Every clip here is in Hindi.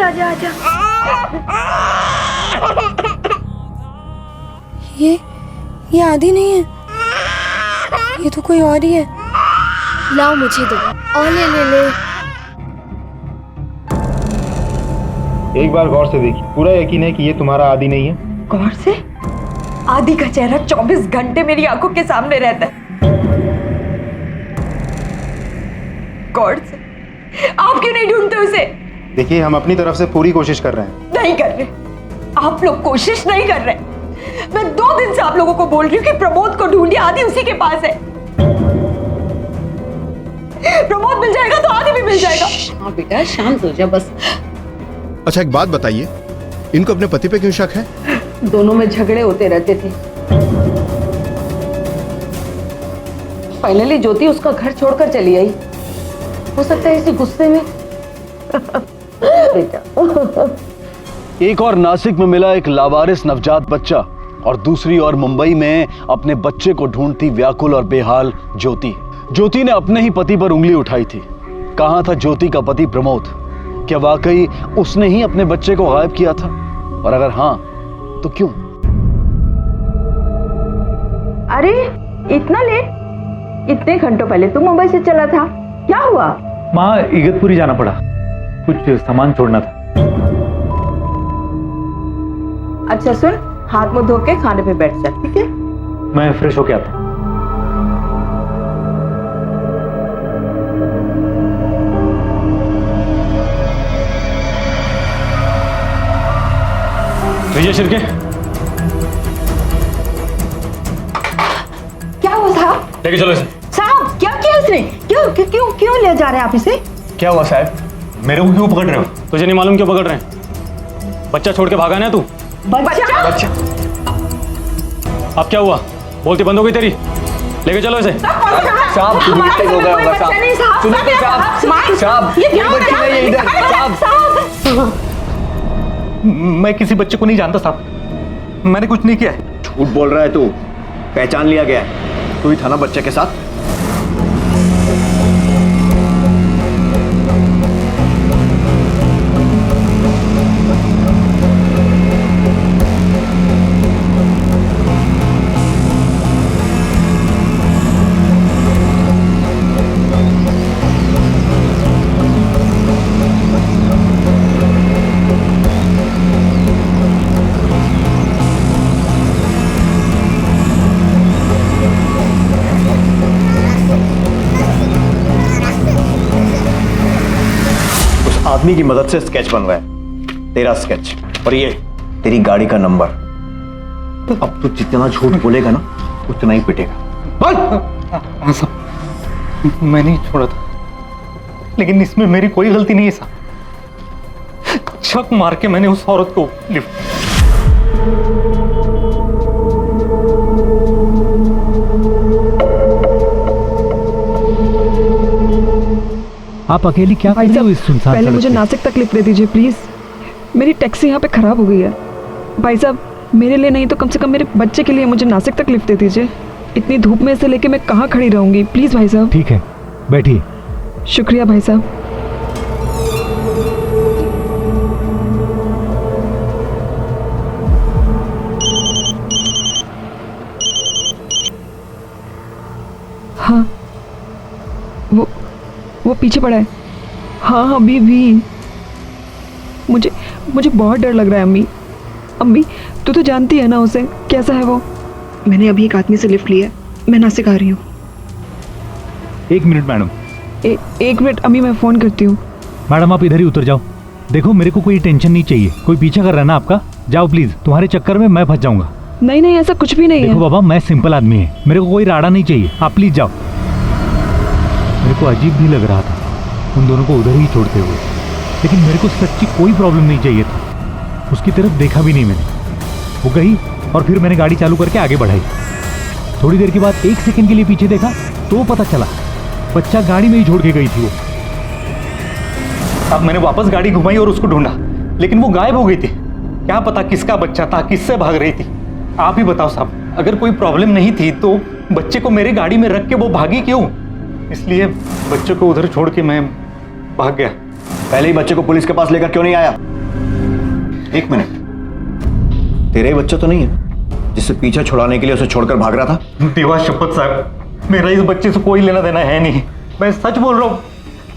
आजा आजा। ये आदि नहीं है, ये तो कोई और ही है। लाओ मुझे दो और ले ले ले। एक बार गौर से देखिए, पूरा यकीन है कि ये तुम्हारा आदि नहीं है। गौर से? आदि का चेहरा 24 घंटे मेरी आंखों के सामने रहता है। गौर से? आप क्यों नहीं ढूंढते उसे? देखिए, हम अपनी तरफ से पूरी कोशिश कर रहे हैं। नहीं कर रहे, आप लोग कोशिश नहीं कर रहे। मैं 2 दिन से आप लोगों को बोल रही हूँ कि प्रमोद को ढूंढिए, आदि उसी के पास है। प्रमोद मिल जाएगा तो आदि भी मिल जाएगा। हाँ बेटा, शांत हो जा बस। अच्छा, एक बात बताइए, इनको अपने पति पे क्यों शक है? दोनों में झगड़े होते रहते थे। फाइनली ज्योति उसका घर छोड़कर चली आई। हो सकता है इसी गुस्से में। बेटा, एक और नासिक में मिला एक लावारिस नवजात बच्चा, और दूसरी ओर मुंबई में अपने बच्चे को ढूंढती व्याकुल और बेहाल ज्योति। ज्योति ने अपने ही पति पर उंगली उठाई थी। कहां था ज्योति का पति प्रमोद? क्या वाकई उसने ही अपने बच्चे को गायब किया था? और अगर हां तो क्यों? अरे इतना लेट? इतने घंटों पहले तुम मुंबई से चला था, क्या हुआ? माँ, इगतपुरी जाना पड़ा, कुछ सामान छोड़ना था। अच्छा सुन, हाथ मुंह धो के खाने पे बैठ जा, ठीक है? मैं फ्रेश होके आता हूँ। भैया शिरके, क्या हुआ साहब? लेके चलो इसे। साहब क्या किया उसने? क्यों क्यों क्यों क्यों ले जा रहे हैं आप इसे? क्या हुआ साहब? मेरे को क्यों पकड़ रहे हो? तुझे नहीं मालूम क्यों पकड़ रहे हैं? बच्चा छोड़ के भागा ना तू। बच्चा? अब क्या हुआ? बोलती बंद हो गई तेरी? लेके चलो इसे। साहब, मिस्टेक हो गया होगा साहब। सुनो तो साहब, ये बच्ची नहीं है इधर साहब। मैं किसी बच्चे को नहीं जानता साहब, मैंने कुछ नहीं किया है। झूठ बोल रहा है तू, पहचान लिया गया है। तू ही था ना बच्चे के साथ? आदमी की मदद से स्केच बनवाया, तेरा स्केच, और ये तेरी गाड़ी का नंबर। अब तू जितना झूठ बोलेगा ना, उतना ही पिटेगा। बोल। हाँ साहब, मैंने ही छोड़ा था, लेकिन इसमें मेरी कोई गलती नहीं है साहब। शक मार के मैंने उस औरत को लिफ्ट। आप अकेली क्या कर रहे हो इस सुनसान पहले सड़क मुझे पे? नासिक तक लिफ्ट दे दीजिए प्लीज। मेरी टैक्सी यहाँ पे खराब हो गई है। भाई साहब, मेरे लिए नहीं तो कम से कम मेरे बच्चे के लिए मुझे नासिक तक लिफ्ट दे दीजिए। इतनी धूप में से लेके मैं कहाँ खड़ी रहूंगी? प्लीज भाई साहब। ठीक है, बैठिए। शुक्रिया भाई साहब। हाँ, वो पीछे पड़ा है। हाँ अभी भी मुझे बहुत डर लग रहा है। अम्मी तू तो जानती है ना उसे, कैसा है वो। मैंने अभी एक आदमी से लिफ्ट लिया, मैं नासिक आ रही हूँ। 1 मिनट मैडम। 1 मिनट अम्मी, मैं फ़ोन करती हूँ। मैडम आप इधर ही उतर जाओ। देखो मेरे को कोई टेंशन नहीं चाहिए, कोई पीछा कर रहा है ना आपका। जाओ प्लीज, तुम्हारे चक्कर में मैं फंस जाऊंगा। नहीं ऐसा कुछ भी नहीं है। देखो बाबा, मैं सिंपल आदमी है, मेरे को कोई राड़ा नहीं चाहिए। आप प्लीज जाओ। मेरे को अजीब भी लग रहा था उन दोनों को उधर ही छोड़ते हुए, लेकिन मेरे को सच्ची कोई प्रॉब्लम नहीं चाहिए था। उसकी तरफ देखा भी नहीं मैंने। वो गई और फिर मैंने गाड़ी चालू करके आगे बढ़ाई। थोड़ी देर के बाद 1 सेकंड के लिए पीछे देखा तो पता चला बच्चा गाड़ी में ही छोड़ के गई थी वो। अब मैंने वापस गाड़ी घुमाई और उसको ढूंढा, लेकिन वो गायब हो गई थी। क्या पता किसका बच्चा था, किससे भाग रही थी। आप ही बताओ साहब, अगर कोई प्रॉब्लम नहीं थी तो बच्चे को मेरे गाड़ी में रख के वो भागी क्यों? इसलिए बच्चे को उधर छोड़ के मैं भाग गया। पहले ही बच्चे को पुलिस के पास लेकर क्यों नहीं आया? एक मिनट, तेरा ही बच्चा तो नहीं है जिससे पीछा छुड़ाने के लिए उसे छोड़कर भाग रहा था? देवा शपथ साहब, मेरा इस बच्चे से कोई लेना देना है नहीं। मैं सच बोल रहा हूँ,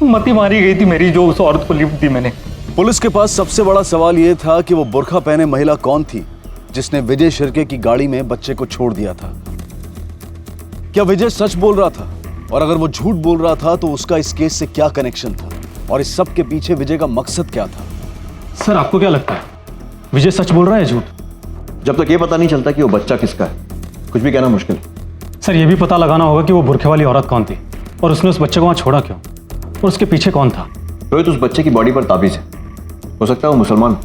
मती मारी गई थी मेरी जो उस औरत को लिफ्ट दी मैंने। पुलिस के पास सबसे बड़ा सवाल यह था कि वो बुर्का पहने महिला कौन थी जिसने विजय शिर्के की गाड़ी में बच्चे को छोड़ दिया था। क्या विजय सच बोल रहा था? और अगर वो झूठ बोल रहा था तो उसका इस केस से क्या कनेक्शन था? और इस सब के पीछे विजय का मकसद क्या था? सर आपको क्या लगता है, विजय सच बोल रहा है झूठ? जब तक ये पता नहीं चलता कि वो बच्चा किसका है, कुछ भी कहना मुश्किल है। सर ये भी पता लगाना होगा कि वो बुरखे वाली औरत कौन थी और उसने उस बच्चे को वहां छोड़ा क्यों, और उसके पीछे कौन था। रोहित, उस बच्चे की बॉडी पर ताबीज है, हो सकता है वो मुसलमान।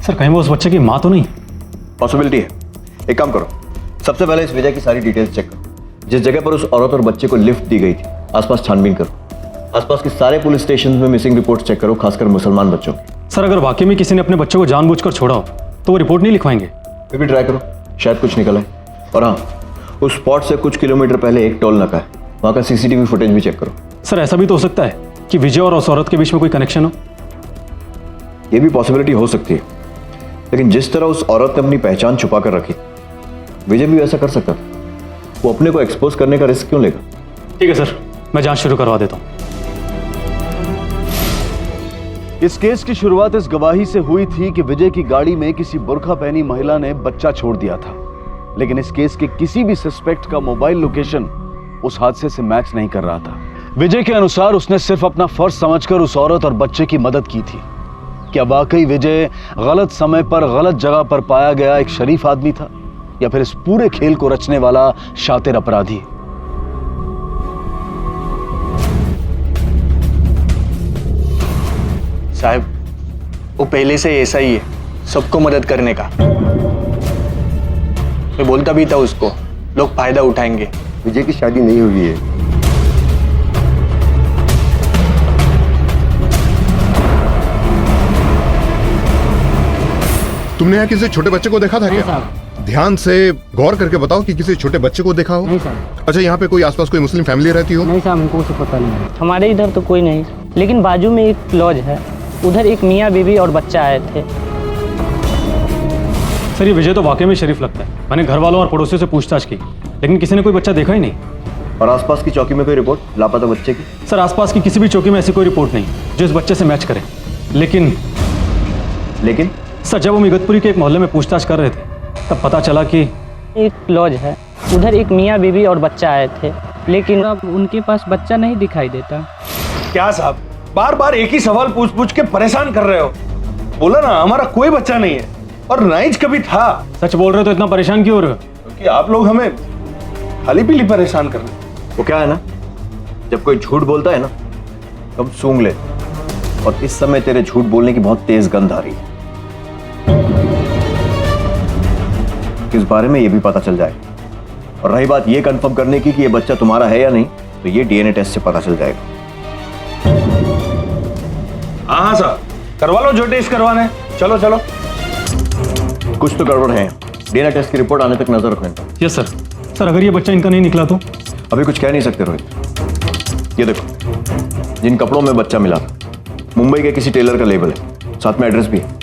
सर कहीं वो उस बच्चे की माँ तो नहीं? पॉसिबिलिटी है। एक काम करो, सबसे पहले इस विजय की सारी डिटेल्स चेक करो। जिस जगह पर उस औरत और बच्चे को लिफ्ट दी गई थी आसपास छानबीन करो। आसपास के सारे पुलिस स्टेशन में मिसिंग रिपोर्ट चेक करो, खासकर मुसलमान बच्चों की। सर अगर वाकई में किसी ने अपने बच्चे को जानबूझकर छोड़ा हो तो वो रिपोर्ट नहीं लिखवाएंगे? फिर भी ट्राई करो, शायद कुछ निकल आए। और हाँ, उस स्पॉट से कुछ किलोमीटर पहले एक टोल नाका है, वहाँ का सीसीटीवी फुटेज भी चेक करो। सर ऐसा भी तो हो सकता है कि विजय और उस औरत के बीच में कोई कनेक्शन हो। ये भी पॉसिबिलिटी हो सकती है, लेकिन जिस तरह उस औरत ने अपनी पहचान छुपा कर रखी, विजय भी वैसा कर सकता था। वो अपने को एक्सपोज करने का रिस्क क्यों लेगा? ठीक है सर, मैं जांच शुरू करवा देता हूँ। इस केस की शुरुआत इस गवाही से हुई थी कि विजय की गाड़ी में किसी बुर्का पहनी महिला ने बच्चा छोड़ दिया था, लेकिन इस केस के किसी भी सस्पेक्ट का मोबाइल लोकेशन उस हादसे से मैच नहीं कर रहा था। विजय के अनुसार उसने सिर्फ अपना फर्ज समझकर उस औरत और बच्चे की मदद की थी। क्या वाकई विजय गलत समय पर गलत जगह पर पाया गया एक शरीफ आदमी था, या फिर इस पूरे खेल को रचने वाला शातिर अपराधी? साहब वो पहले से ऐसा ही है, सबको मदद करने का। मैं बोलता भी था उसको, लोग फायदा उठाएंगे। विजय की शादी नहीं हुई है। तुमने यहाँ किसी छोटे बच्चे को देखा था क्या? ध्यान से गौर करके बताओ कि किसी छोटे बच्चे को देखा हो। नहीं सर। अच्छा, यहाँ पे कोई आसपास कोई मुस्लिम फैमिली रहती हो? नहीं साहब, हमको उसे पता नहीं है। हमारे इधर तो कोई नहीं, लेकिन बाजू में एक लॉज है, उधर एक मियाँ बीवी और बच्चा आए थे। सर ये विजय तो वाकई में शरीफ लगता है। मैंने घर वालों और पड़ोसियों से पूछताछ की, लेकिन किसी ने कोई बच्चा देखा ही नहीं। और आसपास की चौकी में कोई रिपोर्ट लापता बच्चे की? सर आसपास की किसी भी चौकी में ऐसी कोई रिपोर्ट नहीं जो इस बच्चे से मैच करे। लेकिन सर जब हम इगतपुरी के एक मोहल्ले में पूछताछ कर रहे थे तब पता चला कि एक लॉज है, उधर एक मियाँ बीवी और बच्चा आए थे, लेकिन अब उनके पास बच्चा नहीं दिखाई देता। क्या साहब बार बार एक ही सवाल पूछ पूछ के परेशान कर रहे हो? बोला ना हमारा कोई बच्चा नहीं है, और ना ही कभी था। सच बोल रहे हो तो इतना परेशान क्यों हो रहे हो? क्योंकि आप लोग हमें खाली पीली परेशान कर रहे हो। वो क्या है ना, जब कोई झूठ बोलता है ना तब सूंघ ले, और इस समय तेरे झूठ बोलने की बहुत तेज गंध आ रही है। इस बारे में ये भी पता चल जाए, और रही बात ये कंफर्म करने की कि ये बच्चा तुम्हारा है या नहीं, तो ये डीएनए टेस्ट से पता चल जाएगा। हाँ साहब, करवा लो जो टेस्ट करवाना है। चलो चलो। कुछ तो गड़बड़ है, डीएनए टेस्ट की रिपोर्ट आने तक नजर रखना। Yes sir. सर अगर ये बच्चा इनका नहीं निकला तो? अभी कुछ कह नहीं सकते रोहित। ये देखो, जिन कपड़ों में बच्चा मिला था मुंबई के किसी टेलर का लेबल है, साथ में एड्रेस भी है।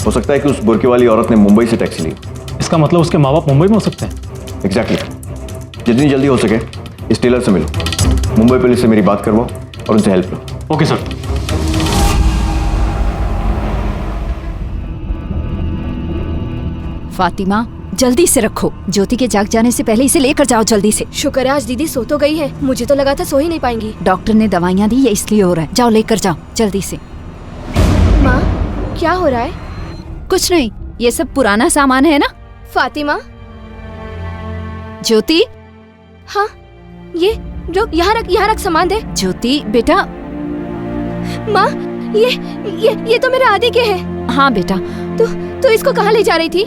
हो सकता है कि उस बुर्के वाली औरत ने मुंबई से टैक्सी ली। इसका मतलब उसके माँ बाप मुंबई में हो सकते हैं? एग्जैक्टली। जितनी जल्दी हो सके इस टेलर से मिलो, मुंबई पुलिस से मेरी बात करवाओ और उनसे हेल्प लो। Okay sir. फातिमा जल्दी से रखो, ज्योति के जाग जाने से पहले इसे लेकर जाओ जल्दी से। शुक्र है आज दीदी सो तो गई है, मुझे तो लगा था सो ही नहीं पाएंगी। डॉक्टर ने दवाइयाँ दी, ये इसलिए हो रहा है। जाओ लेकर जाओ जल्दी से। माँ क्या हो रहा है? कुछ नहीं, ये सब पुराना सामान है ना। फातिमा। ज्योति। हाँ ये जो यहाँ रख सामान दे। ज्योति बेटा। माँ ये तो मेरे आदि के है। हाँ बेटा। तो इसको कहाँ ले जा रही थी?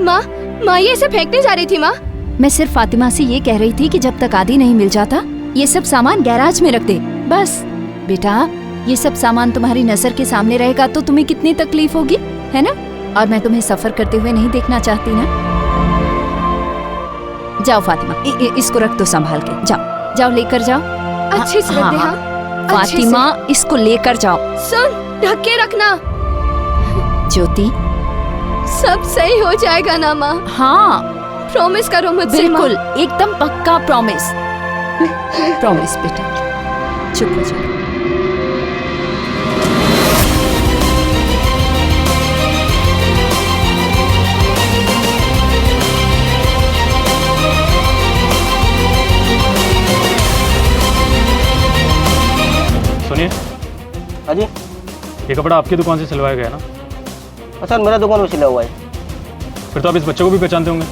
माँ ये इसे फेंकने जा रही थी। माँ मैं सिर्फ फातिमा से ये कह रही थी कि जब तक आदि नहीं मिल जाता ये सब सामान गैराज में रख दे, बस। बेटा ये सब सामान तुम्हारी नजर के सामने रहेगा तो तुम्हें कितनी तकलीफ होगी, है ना? और मैं तुम्हें सफर करते हुए नहीं देखना चाहती ना। जाओ फातिमा, इसको रख दो संभाल के। जाओ जाओ लेकर जाओ। अच्छे से रख दे। हाँ फातिमा इसको लेकर जाओ। सुन, ढक के रखना। ज्योति सब सही हो जाएगा ना माँ? हाँ प्रॉमिस करो मुझसे माँ। बिल्कुल, एकदम पक्का प्रॉमिस। प्रॉमिस बेटा, चुप हो जाओ। सुनिए। हाँ जी। ये कपड़ा आपकी दुकान से सिलवाया गया ना? सर मेरा दुकान में सिला हुआ है। फिर तो आप इस बच्चे को भी पहचानते होंगे।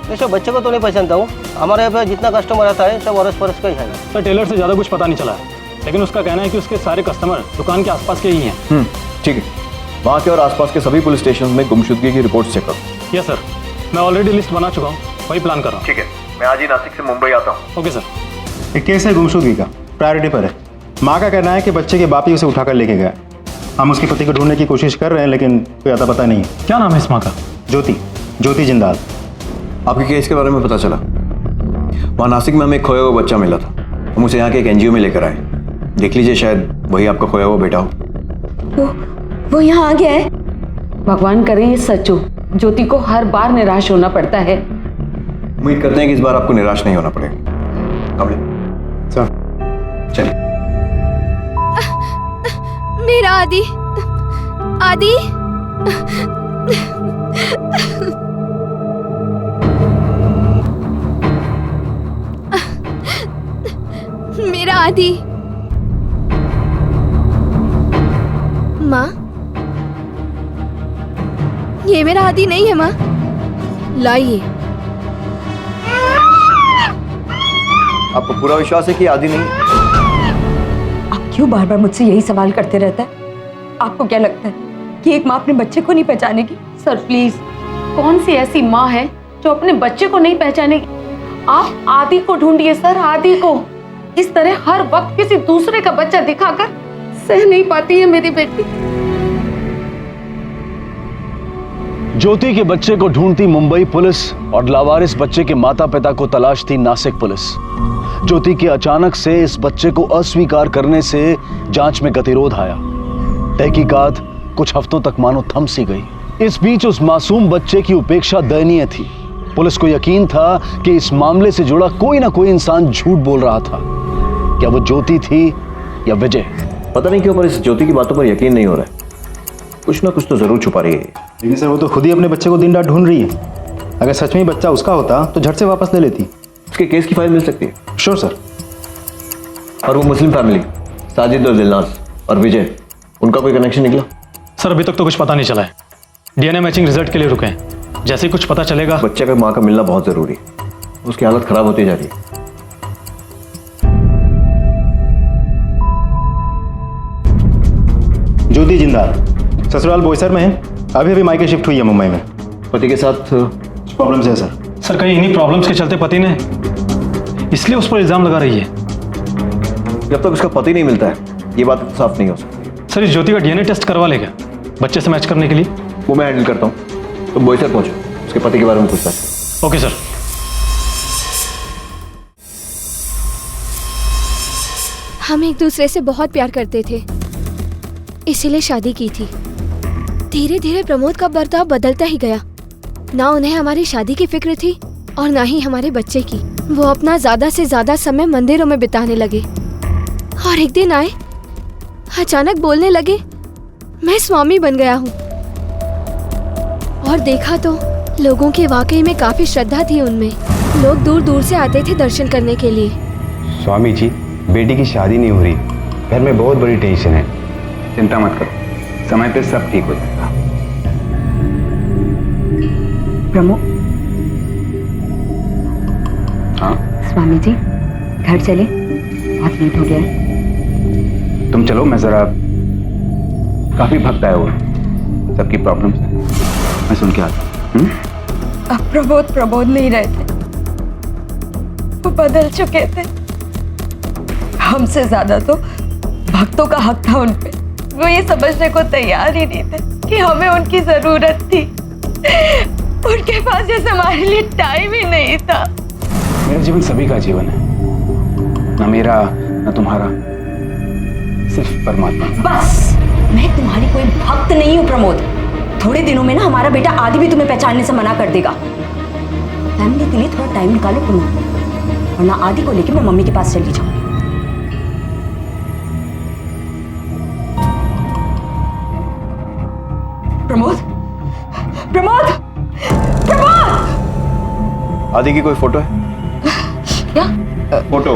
नहीं सर, बच्चे को तो नहीं पहचानता हूँ। हमारे यहाँ पे जितना कस्टमर आता है सब अरस परस का ही है। सर टेलर से ज़्यादा कुछ पता नहीं चला है, लेकिन उसका कहना है कि उसके सारे कस्टमर दुकान के आसपास के ही हैं। ठीक है, वहाँ के और आसपास के सभी पुलिस स्टेशन में गुमशुदगी की रिपोर्ट चेक करो। यस सर, मैं ऑलरेडी लिस्ट बना चुका हूँ, वही प्लान कर रहा हूँ। ठीक है, मैं आज ही नासिक से मुंबई आता हूँ। Okay sir. एक केस है गुमशुदगी का, प्रायोरिटी पर है। माँ का कहना है कि बच्चे के बाप ही उसे उठाकर लेके गया। हम उसके पति को ढूंढने की कोशिश कर रहे हैं, लेकिन कोई आता पता नहीं है। क्या नाम है इस माँ का? ज्योति जिंदाल। आपके केस के बारे में पता चला। वहाँ नासिक में हमें एक खोया हुआ बच्चा मिला था। हम उसे यहाँ के एक एनजीओ में लेकर आए। देख लीजिए, शायद वही आपका खोया हुआ बेटा हो। वो यहाँ आ गया है। भगवान करे ये सच हो। ज्योति को हर बार निराश होना पड़ता है। उम्मीद करते हैं कि इस बार आपको निराश नहीं होना पड़ेगा। कमले सर चलिए। मेरा आदि, आदि। मेरा आदि। माँ, ये मेरा आदि नहीं है माँ। लाइए। आपको पूरा विश्वास है कि आदि नहीं? आप क्यों बार बार मुझसे यही सवाल करते रहता है? आपको क्या लगता है कि एक माँ अपने बच्चे को नहीं पहचानेगी? सर प्लीज, कौन सी ऐसी माँ है जो अपने बच्चे को नहीं पहचानेगी? आप आदि को ढूंढिए सर, आदि को। इस तरह हर वक्त किसी दूसरे का बच्चा दिखाकर सह नहीं पाती है मेरी बेटी। ज्योति के बच्चे को ढूंढती मुंबई पुलिस और लावारिस बच्चे के माता पिता को तलाशती नासिक पुलिस। ज्योति के अचानक से इस बच्चे को अस्वीकार करने से जांच में गतिरोध आया। तहकीकात कुछ हफ्तों तक मानो थम सी गई। इस बीच उस मासूम बच्चे की उपेक्षा दयनीय थी। पुलिस को यकीन था कि इस मामले से जुड़ा कोई ना कोई इंसान झूठ बोल रहा था। क्या वो ज्योति थी या विजय? पता नहीं क्यों पर इस ज्योति की बातों पर यकीन नहीं हो रहा है। कुछ ना कुछ तो जरूर छुपा रही है। लेकिन सर वो तो खुद ही अपने बच्चे को दिन रात ढूंढ रही है। अगर सच में बच्चा उसका होता तो झट से वापस ले लेती। उसके केस की फाइल मिल सकती है? Sure sir. और वो मुस्लिम फैमिली, साजिद और दिलनाज और विजय, उनका कोई कनेक्शन निकला? सर अभी तक तो कुछ पता नहीं चला है। डीएनए मैचिंग रिजल्ट के लिए रुके हैं। जैसे ही कुछ पता चलेगा। बच्चे का माँ का मिलना बहुत जरूरी है। उसकी हालत खराब होती जा रही है। ज्योति जिंदाल ससुराल बोईसर में है। अभी अभी मायके शिफ्ट हुई है मुंबई में। पति के साथ प्रॉब्लम्स है सर। सर कहीं इन्हीं प्रॉब्लम्स के चलते पति ने इसलिए उस पर इल्जाम लगा रही है। जब तक उसका पति नहीं मिलता है ये बात साफ नहीं हो सकती। सर इस ज्योति का डीएनए टेस्ट करवा लेगा बच्चे से मैच करने के लिए। वो मैं हैंडल करता हूँ। तुम बोईसर पहुंचो, उसके पति के बारे में पूछताछ करो। Okay sir. हम एक दूसरे से बहुत प्यार करते थे, इसीलिए शादी की थी। धीरे धीरे प्रमोद का बर्ताव बदलता ही गया। ना उन्हें हमारी शादी की फिक्र थी और ना ही हमारे बच्चे की। वो अपना ज्यादा से ज्यादा समय मंदिरों में बिताने लगे और एक दिन आए, अचानक बोलने लगे मैं स्वामी बन गया हूँ। और देखा तो लोगों की वाकई में काफी श्रद्धा थी उनमें। लोग दूर दूर से आते थे दर्शन करने के लिए। स्वामी जी, बेटी की शादी नहीं हो रही, घर में बहुत बड़ी टेंशन है। चिंता मत करो, समय पे सब ठीक हो जाएगा। प्रमोद। हाँ स्वामी जी, घर चले, बहुत लेट हो गया है। तुम चलो, मैं जरा काफी भक्त आया हुआ सबकी प्रॉब्लम्स मैं सुन के आता हूँ। अब प्रमोद नहीं रहे थे, वो बदल चुके थे। हमसे ज्यादा तो भक्तों का हक था उन पे। वो ये समझने को तैयार ही नहीं थे कि हमें उनकी जरूरत थी। उनके पास जैसे हमारे लिए टाइम ही नहीं था। मेरा जीवन सभी का जीवन है, ना मेरा ना तुम्हारा, सिर्फ परमात्मा। बस, मैं तुम्हारी कोई भक्त नहीं हूँ प्रमोद। थोड़े दिनों में ना हमारा बेटा आदि भी तुम्हें पहचानने से मना कर देगा। फैमिली के लिए थोड़ा टाइम निकालो तुम, वरना आदि को लेकर मैं मम्मी के पास चली जाऊंगी। प्रमोद, प्रमोद, प्रमोद! आदि की कोई फोटो है? क्या? फोटो,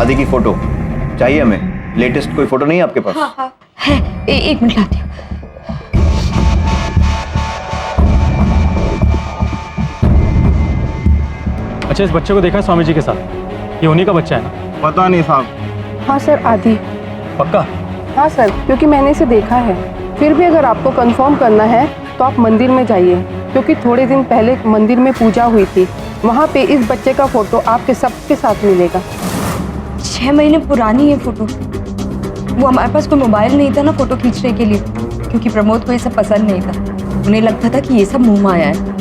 आदि की फोटो चाहिए हमें। लेटेस्ट कोई फोटो नहीं है आपके पास? हाँ हाँ है, एक मिनट लाती हूँ। अच्छा, इस बच्चे को देखा है स्वामी जी के साथ? ये उन्हीं का बच्चा है ना? पता नहीं साहब। हाँ सर, आदि। पक्का? हाँ सर, क्योंकि मैंने इसे देखा है। फिर भी अगर आपको कंफर्म करना है तो आप मंदिर में जाइए, क्योंकि थोड़े दिन पहले मंदिर में पूजा हुई थी। वहाँ पे इस बच्चे का फोटो आपके सबके साथ मिलेगा। 6 महीने पुरानी है फोटो। वो हमारे पास कोई मोबाइल नहीं था ना फोटो खींचने के लिए, क्योंकि प्रमोद को ये सब पसंद नहीं था। उन्हें लगता था कि ये सब मुंह माया है।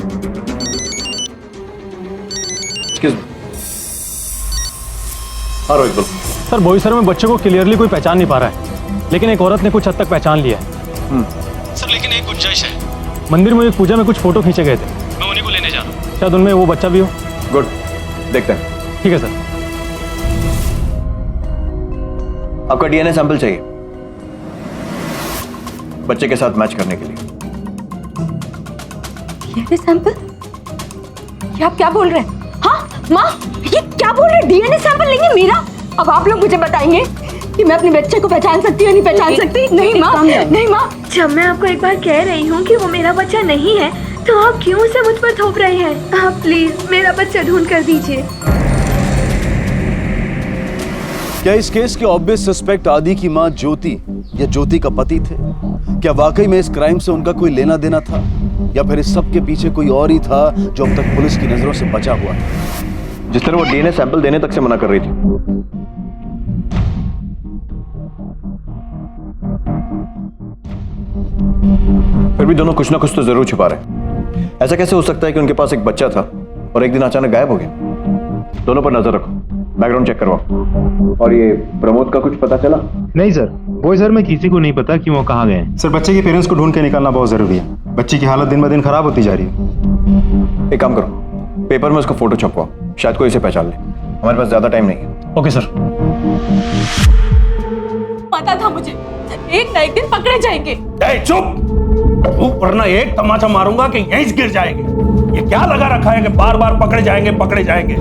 हाँ रोहित बोलो। सर, बोईसर में बच्चे को क्लियरली कोई पहचान नहीं पा रहा है, लेकिन एक औरत ने कुछ हद तक पहचान लिया है। सर, लेकिन एक गुंजाइश है। मंदिर में एक पूजा में कुछ फोटो खींचे गए थे, मैं उन्हीं को लेने जा रहा हूँ। शायद उनमें वो बच्चा भी हो। गुड, देखते हैं। ठीक है सर। आपका डीएनए सैंपल चाहिए बच्चे के साथ मैच करने के लिए। DNA sample? ये आप क्या बोल रहे हैं? हाँ माँ, ये क्या बोल रहे हैं? डीएनए सैंपल लेंगे मेरा? अब आप लोग मुझे बताएंगे कि मैं अपने बच्चे को पहचान सकती हूँ या नहीं पहचान सकती? नहीं माँ, नहीं माँ। जब मैं आपको एक बार कह रही हूँ कि वो मेरा बच्चा नहीं है, तो आप क्यों उसे मुझ पर थोप रहे हैं? आप प्लीज मेरा बच्चा ढूंढ कर दीजिए। क्या इस केस के ऑब्वियस सस्पेक्ट आदि की मां ज्योति या ज्योति का पति थे? क्या वाकई में इस क्राइम से उनका कोई लेना देना था, या फिर इस सब के पीछे कोई और ही था जो अब तक पुलिस की नजरों से बचा हुआ था? जिस तरह वो डीएनए सैंपल देने तक से मना कर रही थी। फिर भी दोनों कुछ ना कुछ तो जरूर छुपा रहे। ऐसा कैसे हो सकता है कि उनके पास एक बच्चा था और एक दिन अचानक गायब हो गया? दोनों पर नजर रखो, बैकग्राउंड चेक करवाओ। और ये प्रमोद का कुछ पता चला? नहीं सर, बोईसर में किसी को नहीं पता कि वो कहाँ गए। सर, बच्चे के पेरेंट्स को ढूंढ के निकालना बहुत जरूरी है। बच्ची की हालत दिन ब दिन खराब होती जा रही है। एक काम करो, पेपर में उसका फोटो छपवाओ, शायद कोई इसे पहचान ले। हमारे पास ज्यादा टाइम नहीं है। Okay sir. पता था मुझे एक ना एक दिन पकड़े जाएंगे। चुप, वरना एक तमाचा मारूंगा कि यहीं गिर जाएंगे। ये क्या लगा रखा है कि बार बार पकड़े जाएंगे पकड़े जाएंगे?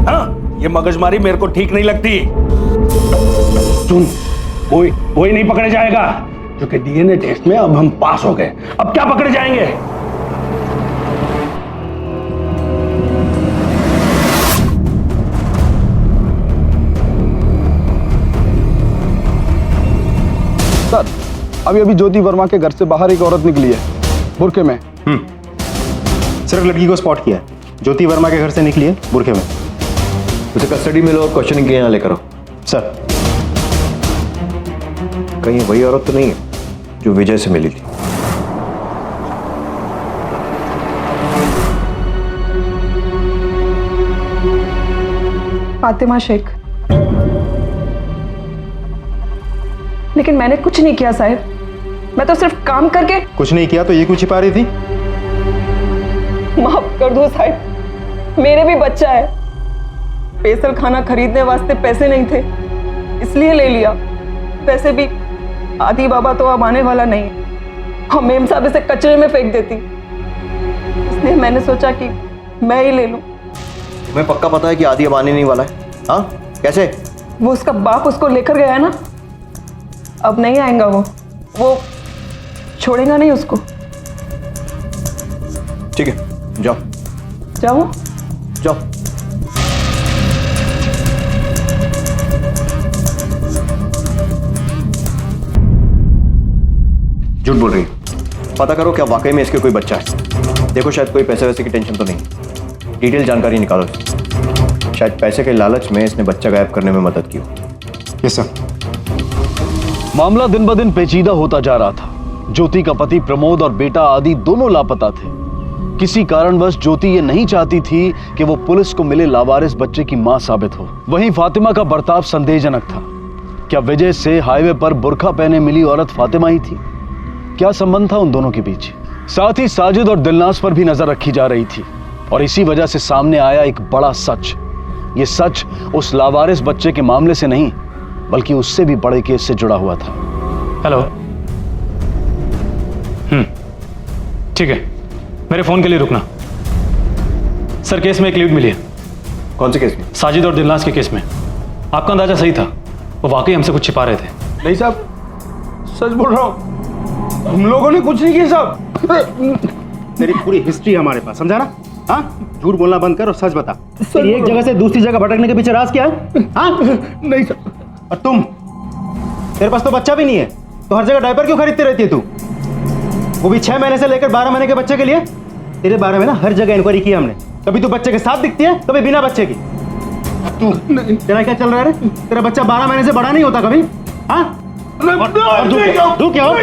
हाँ, ये मगजमारी मेरे को ठीक नहीं लगती। सुन, कोई नहीं पकड़े जाएगा, क्योंकि डीएनए टेस्ट में अब हम पास हो गए। अब क्या पकड़े जाएंगे? सर, अभी ज्योति वर्मा के घर से बाहर एक औरत निकली है, बुरके में। सिर्फ लड़की को स्पॉट किया है। ज्योति वर्मा के घर से निकली है बुरके में। उसे कस्टडी में लो और क्वेश्चनिंग के यहाँ लेकर आओ। सर, कहीं वही औरत तो नहीं है जो विजय से मिली थी? फातिमा शेख। लेकिन मैंने कुछ नहीं किया साहब, मैं तो सिर्फ काम करके। कुछ नहीं किया तो ये क्यों छिपा रही थी? माफ कर दो साहब, मेरे भी बच्चा है। स्पेशल खाना खरीदने वास्ते पैसे नहीं थे, इसलिए ले लिया। वैसे भी आदि बाबा तो अब आने वाला नहीं, हम मेम साहब इसे कचरे में फेंक देती, इसलिए मैंने सोचा कि मैं ही ले लूं। तुम्हें पक्का पता है कि आदि अब आने नहीं वाला है? हाँ, कैसे? वो उसका बाप उसको लेकर गया ना, अब नहीं आएगा। वो छोड़ेगा नहीं उसको। ठीक है, जाओ जाओ जाओ। झूठ बोल रही है। पता करो क्या वाकई में इसके कोई बच्चा है। देखो, शायद कोई पैसे वैसे की टेंशन तो नहीं। डिटेल जानकारी निकालो। शायद पैसे के लालच में इसने बच्चा गायब करने में मदद की हो। Yes sir. मामला दिन ब दिन पेचीदा होता जा रहा था। ज्योति का पति प्रमोद और बेटा आदि दोनों लापता थे। किसी कारणवश ज्योति ये नहीं चाहती थी कि वो पुलिस को मिले लावारिस बच्चे की मां साबित हो। वहीं फातिमा का बर्ताव संदेहजनक था। क्या विजय से हाईवे पर बुर्का पहने मिली औरत फातिमा ही थी? क्या संबंध था उन दोनों के बीच? साथ ही साजिद और दिलनाज पर भी नजर रखी जा रही थी और इसी वजह से सामने आया एक बड़ा सच। ये सच उस लावारिस बच्चे के मामले से नहीं बल्कि उससे भी बड़े केस से जुड़ा हुआ था। हेलो। ठीक है, मेरे फोन के लिए रुकना। सर, केस में एक लीड मिली है। कौन से केस में? साजिद और दिलनाज के केस में। आपका अंदाजा सही था, वो वाकई हमसे कुछ छिपा रहे थे। नहीं साहब, सच बोल रहा हूं, हम लोगों ने कुछ नहीं किया साहब। तेरी पूरी हिस्ट्री हमारे पास, समझा ना? हाँ, झूठ बोलना बंद कर और सच बता। तेरी एक जगह से दूसरी जगह भटकने के पीछे राज क्या है? हाँ? नहीं सर। और तुम, तेरे पास तो बच्चा भी नहीं है, तो हर जगह डायपर क्यों खरीदती रहती है तू? वो भी 6 महीने से लेकर 12 महीने के बच्चे के लिए। तेरे बारे में ना हर जगह इंक्वायरी की हमने। कभी तू बच्चे के साथ दिखती है, कभी बिना बच्चे की। तू, तेरा क्या चल रहा है रे? तेरा बच्चा 12 महीने से बड़ा नहीं होता कभी? हाँ? तू क्या हो?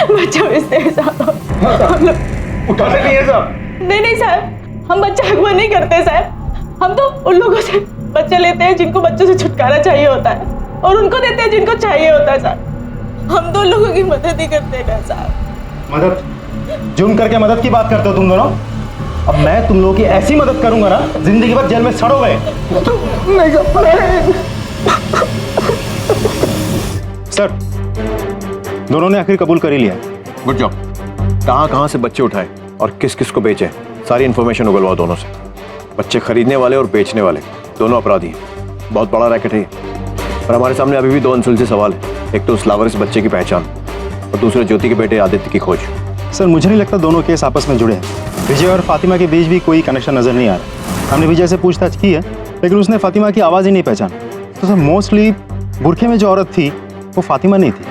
बच्चा मिलते हैं साहब। उठाने नहीं है साहब। नहीं साहब, हम बच्चा अगवा नहीं करते साहब। हम तो उन लोगों से बच्चे लेते हैं जिनको बच्चों से छुटकारा चाहिए होता है और उनको देते हैं जिनको चाहिए होता है साहब। हम दो लोगों की मदद ही करते हैं ना साहब। मदद? जुर्म करके मदद की बात करते हो तुम दोनों? अब मैं तुम लोगों की ऐसी मदद करूंगा ना, जिंदगी भर जेल में सड़ोगे। सर, दोनों ने आखिर कबूल कर ही लिया। Good job. कहां से बच्चे उठाए और किस किस को बेचे, सारी इंफॉर्मेशन उगलवाओ दोनों से। बच्चे खरीदने वाले और बेचने वाले दोनों अपराधी हैं। बहुत बड़ा रैकेट है ये। और हमारे सामने अभी भी 2 अनसुलझे सवाल है। एक तो उस लावारिस बच्चे की पहचान और दूसरे ज्योति के बेटे आदित्य की खोज। सर, मुझे नहीं लगता दोनों केस आपस में जुड़े हैं। विजय और फातिमा के बीच भी कोई कनेक्शन नजर नहीं आ रहा। हमने विजय से पूछताछ की है, लेकिन उसने फातिमा की आवाज़ ही नहीं पहचानी। तो सर, मोस्टली बुरखे में जो औरत थी वो फातिमा नहीं थी।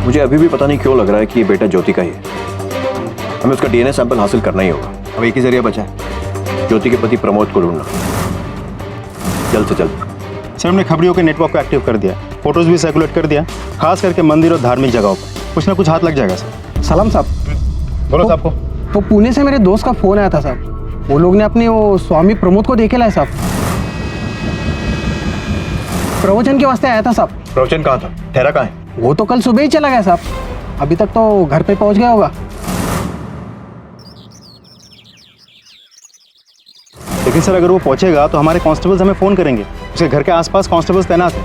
मुझे अभी भी पता नहीं क्यों लग रहा है कि ये बेटा ज्योति का ही है। हमें उसका DNA सैंपल हासिल करना ही होगा। अब एक ही जरिया बचा है, ज्योति के पति प्रमोद को ढूंढना, जल्द से जल्द। सर, हमने खबरियों के नेटवर्क को एक्टिव कर दिया, फोटोज भी सर्कुलेट कर दिया, खास करके मंदिर और धार्मिक जगहों पर। कुछ ना कुछ हाथ लग जाएगा सर। सलाम साहब। बोलो साहब को। वो पुणे से मेरे दोस्त का फोन आया था साहब। वो लोग ने अपने वो स्वामी प्रमोद को देखे लाए साहब। प्रवचन के वास्ते आया था साहब। प्रवचन कहाँ था? ठहरा कहाँ है? वो तो कल सुबह ही चला गया साहब। अभी तक तो घर पे पहुंच गया होगा। लेकिन सर, अगर वो पहुंचेगा तो हमारे कांस्टेबल्स हमें फोन करेंगे। उसके घर के आसपास कांस्टेबल्स तैनात हैं।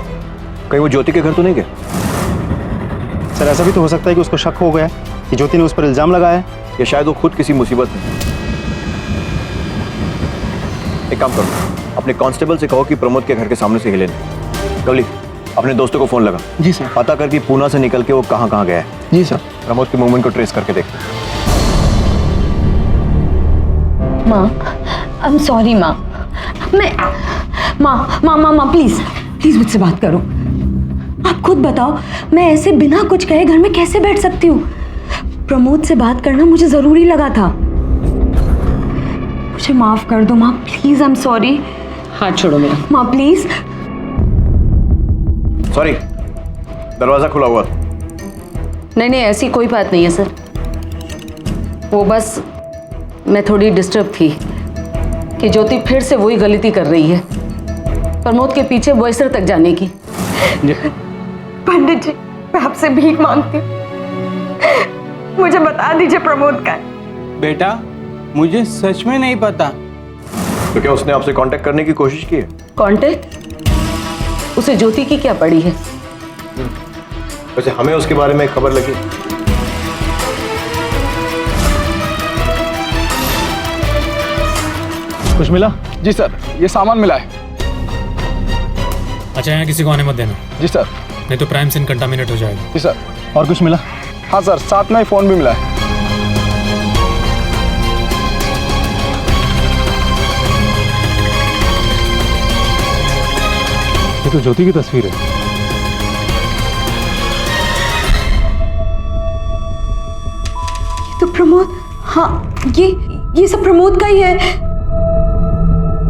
कहीं वो ज्योति के घर तो नहीं गए? सर, ऐसा भी तो हो सकता है कि उसको शक हो गया कि ज्योति ने उस पर इल्जाम लगाया है, या शायद वो खुद किसी मुसीबत में। एक काम करो, अपने कांस्टेबल से कहो कि प्रमोद के घर के सामने से हिले नहीं। कवली, अपने दोस्तों को फोन लगा। जी सर। पता कर कि पूना से निकल के वो कहाँ गया है। जी सर। प्रमोद के मूवमेंट को ट्रेस करके देख। माँ, आई एम सॉरी माँ। माँ प्लीज मुझसे बात करो। आप खुद बताओ, मैं ऐसे बिना कुछ कहे घर में कैसे बैठ सकती हूँ? प्रमोद से बात करना मुझे जरूरी लगा था। मुझे माफ कर दो माँ, प्लीज। I am sorry. हाथ छोड़ो मेरा। माँ प्लीज। सॉरी, दरवाजा खुला हुआ। नहीं ऐसी कोई बात नहीं है सर। वो बस मैं थोड़ी डिस्टर्ब थी कि ज्योति फिर से वही गलती कर रही है, प्रमोद के पीछे बॉयसर तक जाने की। पंडित जी, मैं आपसे भीख मांगती हूँ, मुझे बता दीजिए प्रमोद का है। बेटा, मुझे सच में नहीं पता। तो क्या उसने आपसे कांटेक्ट करने की कोशिश की है? कांटेक्ट? उसे ज्योति की क्या पड़ी है? वैसे हमें उसके बारे में खबर लगी। कुछ मिला? जी सर, ये सामान मिला है। अच्छा, यहाँ किसी को आने मत देना। जी सर। नहीं तो प्राइम सीन कंटामिनेट हो जाएगा। जी सर। और कुछ मिला? हाँ सर, साथ में फोन भी मिला है। ये तो ज्योति की तस्वीर है। ये तो प्रमोद, हाँ ये सब प्रमोद का ही है।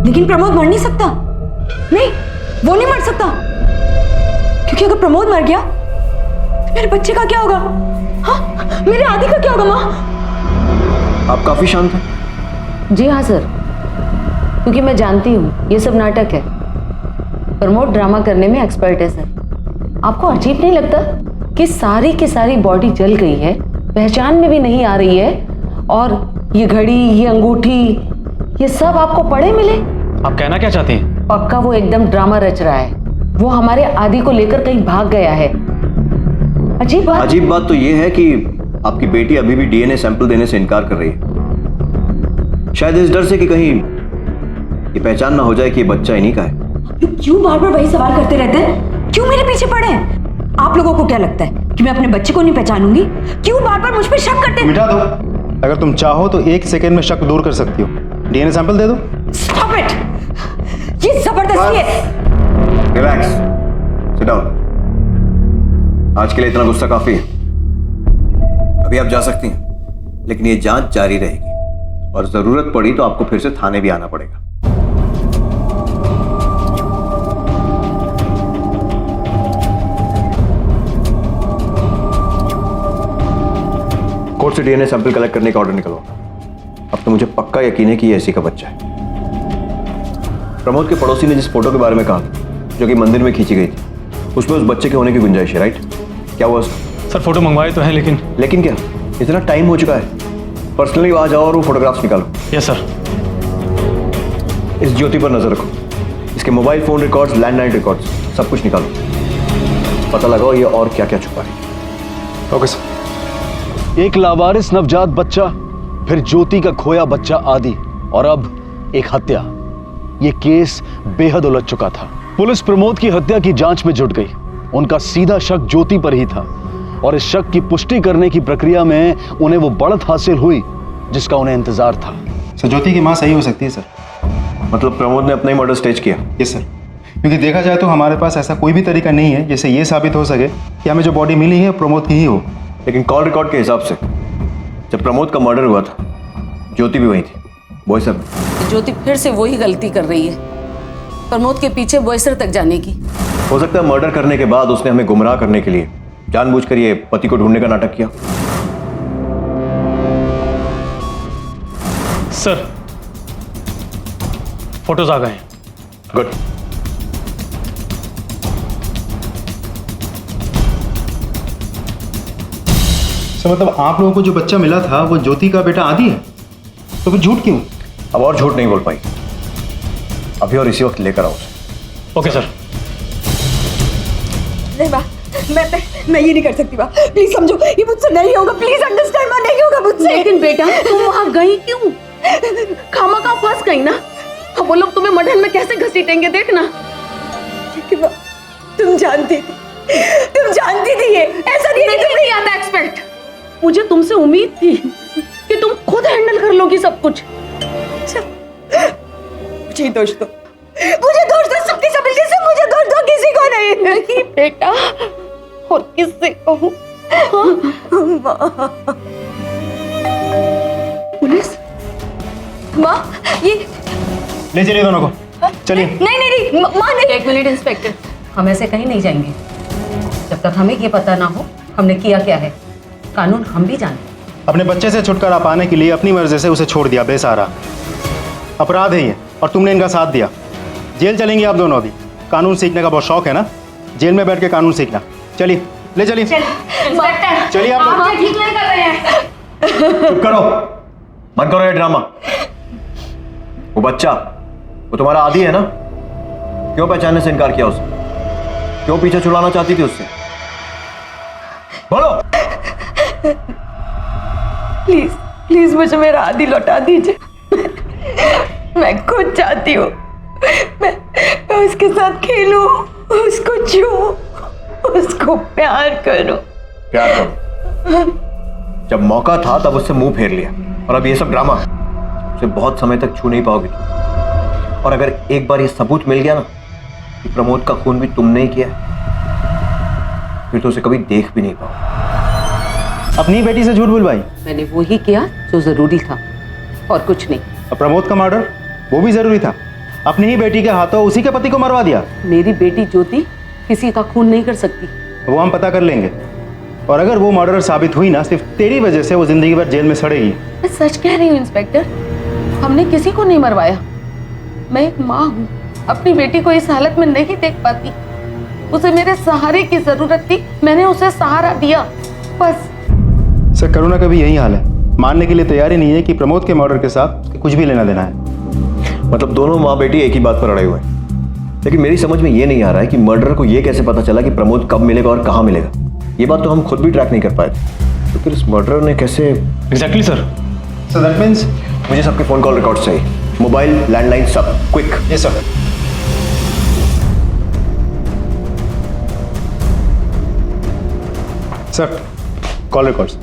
लेकिन प्रमोद मर नहीं सकता। नहीं, वो नहीं मर सकता, क्योंकि अगर प्रमोद मर गया तो मेरे बच्चे का क्या होगा? हाँ, मेरे आदि का क्या होगा? माँ, आप काफी शांत हैं। जी हाँ सर, क्योंकि मैं जानती हूँ ये सब नाटक है। प्रमोद ड्रामा करने में एक्सपर्ट है सर। आपको अजीब नहीं लगता कि सारी की सारी बॉडी जल गई है, पहचान में भी नहीं आ रही है, और ये घड़ी, ये अंगूठी, ये सब आपको पड़े मिले? आप कहना क्या चाहती हैं? पक्का वो एकदम ड्रामा रच रहा है। वो हमारे आदि को लेकर कहीं भाग गया है। अजीब बात तो ये है कि आपकी बेटी अभी भी डीएनए सैंपल देने से इनकार कर रही है, शायद इस डर से कि कहीं ये पहचान ना हो जाए कि ये बच्चा इन्हीं का है। क्यों बार बार वही सवाल करते रहते हैं? क्यों मेरे पीछे पड़े हैं? आप लोगों को क्या लगता है कि मैं अपने बच्चे को नहीं पहचानूंगी? क्यों बार बार मुझ पे शक करते हैं? मिटा दो। अगर तुम चाहो तो 1 सेकेंड में शक दूर कर सकती हो। डीएनए सैंपल दे दो। Stop it! ये जबरदस्ती है। Relax, sit down. आज के लिए इतना गुस्सा काफी है। अभी आप जा सकती हैं, लेकिन ये जांच जारी रहेगी और जरूरत पड़ी तो आपको फिर से थाने भी आना पड़ेगा। कोर्ट से डीएनए सैंपल कलेक्ट करने का ऑर्डर निकलवा। अब तो मुझे पक्का यकीन है कि ये ऐसी का बच्चा है। प्रमोद के पड़ोसी ने जिस फोटो के बारे में कहा जो कि मंदिर में खींची गई थी, उसमें उस बच्चे के होने की गुंजाइश है, राइट? क्या हुआ सर? फोटो मंगवाए तो हैं, लेकिन क्या? इतना टाइम हो चुका है। पर्सनली वहां जाओ और वो फोटोग्राफ्स निकालो। Yes sir. इस ज्योति पर नजर रखो, इसके mobile phone records, landline records, सब कुछ निकालो। पता लगाओ ये और क्या क्या छुपा है। Okay sir. एक लावारिस नवजात बच्चा, फिर ज्योति का खोया बच्चा आदि, और अब एक हत्या। ये केस बेहद उलझ चुका था। पुलिस प्रमोद की हत्या की जांच में जुट गई। उनका सीधा शक ज्योति पर ही था, और इस शक की पुष्टि करने की प्रक्रिया में उन्हें वो बढ़त हासिल हुई जिसका उन्हें इंतजार था। सर, ज्योति की मां सही हो सकती है सर। मतलब प्रमोद ने अपना ही मर्डर स्टेज किया? यस सर, क्योंकि देखा जाए तो हमारे पास ऐसा कोई भी तरीका नहीं है जिससे ये साबित हो सके कि हमें जो बॉडी मिली है प्रमोद की ही हो। लेकिन कॉल रिकॉर्ड के हिसाब से जब प्रमोद का मर्डर हुआ था, ज्योति भी वही थी, बॉयसर में। ज्योति फिर से वही गलती कर रही है, प्रमोद के पीछे बॉयसर तक जाने की। हो सकता है मर्डर करने के बाद उसने हमें गुमराह करने के लिए जानबूझकर ये पति को ढूंढने का नाटक किया। सर, फोटोज आ गए हैं। गुड। सर, मतलब आप लोगों को जो बच्चा मिला था वो ज्योति का बेटा आदि है, तो फिर झूठ क्यों? अब और झूठ नहीं बोल पाई। अभी और इसी वक्त लेकर आओ उसे। Okay sir. नहीं बा, मैं ये नहीं कर सकती बा। प्लीज समझो, ये मुझसे नहीं होगा। प्लीज अंडरस्टैंड, नहीं होगा मुझसे। लेकिन बेटा, तुम वहां गई क्यों? खामखा फंस गई ना। अब वो लोग तुम्हें मठन में कैसे घसीटेंगे, देखना। लेकिन बा, तुम जानती थी ये ऐसा नहीं आता एक्सपेक्ट। मुझे तुमसे उम्मीद थी कि तुम खुद हैंडल कर लोगी सब कुछ। मुझे दोष दो, सबकी सबकी से मुझे दोष दो, किसी को नहीं बेटा। और किससे कहूं? पुलिस? माँ, ये ले चलिए दोनों को, चलिए। नहीं माँ नहीं। एक मिनट इंस्पेक्टर, हम ऐसे कहीं नहीं जाएंगे जब तक हमें ये पता ना हो हमने किया क्या है। कानून हम भी जानते। अपने बच्चे से छुटकारा पाने के लिए अपनी मर्जी से उसे छोड़ दिया बेसहारा। अपराध है ये, और तुमने इनका साथ दिया। जेल चलेंगे आप दोनों। अभी कानून सीखने का बहुत शौक है ना, जेल में बैठ के कानून सीखना। चलिए, ले चलिए। चलिए आप लोग। ठीक नहीं कर रहे हैं। चुप करो, मत करो ये ड्रामा। वो बच्चा, वो तुम्हारा आदि है ना? क्यों पहचानने से इनकार किया उसने? क्यों पीछे छुड़ाना चाहती थी उससे? बोलो। प्लीज मुझे मेरा आदि लौटा दीजिए। मैं खुद चाहती हूँ मैं उसके साथ खेलूं, उसको छूऊं, उसको प्यार करूं। प्यार करो। जब मौका था तब उससे मुंह फेर लिया, और अब ये सब ड्रामा। उसे बहुत समय तक छू नहीं पाओगे तुम। और अगर एक बार ये सबूत मिल गया ना कि प्रमोद का खून भी तुमने ही किया, फिर तो उसे कभी देख भी नहीं पाओ। अपनी बेटी से झूठ बुलवाई? मैंने वो ही किया जो जरूरी था, और कुछ नहीं। और प्रमोद का मर्डर, वो भी जरूरी था। अपनी ही बेटी के हाथों उसी के पति को मरवा दिया। मेरी बेटी ज्योति किसी का खून नहीं कर सकती। वो हम पता कर लेंगे, और अगर वो मर्डर साबित हुई ना, सिर्फ तेरी वजह से वो जिंदगी भर जेल में सड़ेगी। मैं सच कह रही हूँ इंस्पेक्टर, हमने किसी को नहीं मरवाया। मैं एक माँ हूँ, अपनी बेटी को इस हालत में नहीं देख पाती। उसे मेरे सहारे की जरूरत थी, मैंने उसे सहारा दिया, बस। सर करुणा का भी यही हाल है, मानने के लिए तैयार ही नहीं है कि प्रमोद के मर्डर के साथ कुछ भी लेना देना है। मतलब दोनों माँ बेटी एक ही बात पर अड़े हुए हैं। लेकिन मेरी समझ में ये नहीं आ रहा है कि मर्डर को ये कैसे पता चला कि प्रमोद कब मिलेगा और कहाँ मिलेगा। ये बात तो हम खुद भी ट्रैक नहीं कर पाए थे, तो फिर इस मर्डर ने कैसे। Exactly sir. So that means मुझे सबके फोन कॉल रिकॉर्ड चाहिए, मोबाइल, लैंडलाइन, सब quick. Yes sir. Sir call records.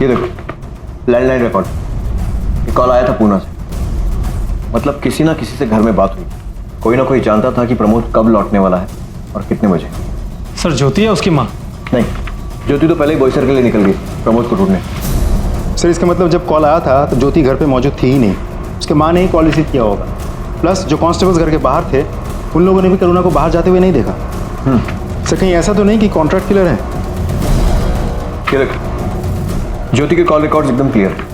ये देखो लैंडलाइन रिकॉर्ड, ये कॉल आया था पूना से। मतलब किसी ना किसी से घर में बात हुई, कोई ना कोई जानता था कि प्रमोद कब लौटने वाला है और कितने बजे। सर ज्योति है उसकी माँ? नहीं, ज्योति तो पहले ही बॉयसर के लिए निकल गई प्रमोद को ढूंढने। सर इसका मतलब जब कॉल आया था तो ज्योति घर पे मौजूद थी ही नहीं, उसके माँ ने ही कॉल रिसीव किया होगा। प्लस जो कांस्टेबल्स घर के बाहर थे उन लोगों ने भी करुणा को बाहर जाते हुए नहीं देखा। सर कहीं ऐसा तो नहीं कि कॉन्ट्रैक्ट किलर है? ये देखो ज्योति के कॉल रिकॉर्ड्स एकदम क्लियर है,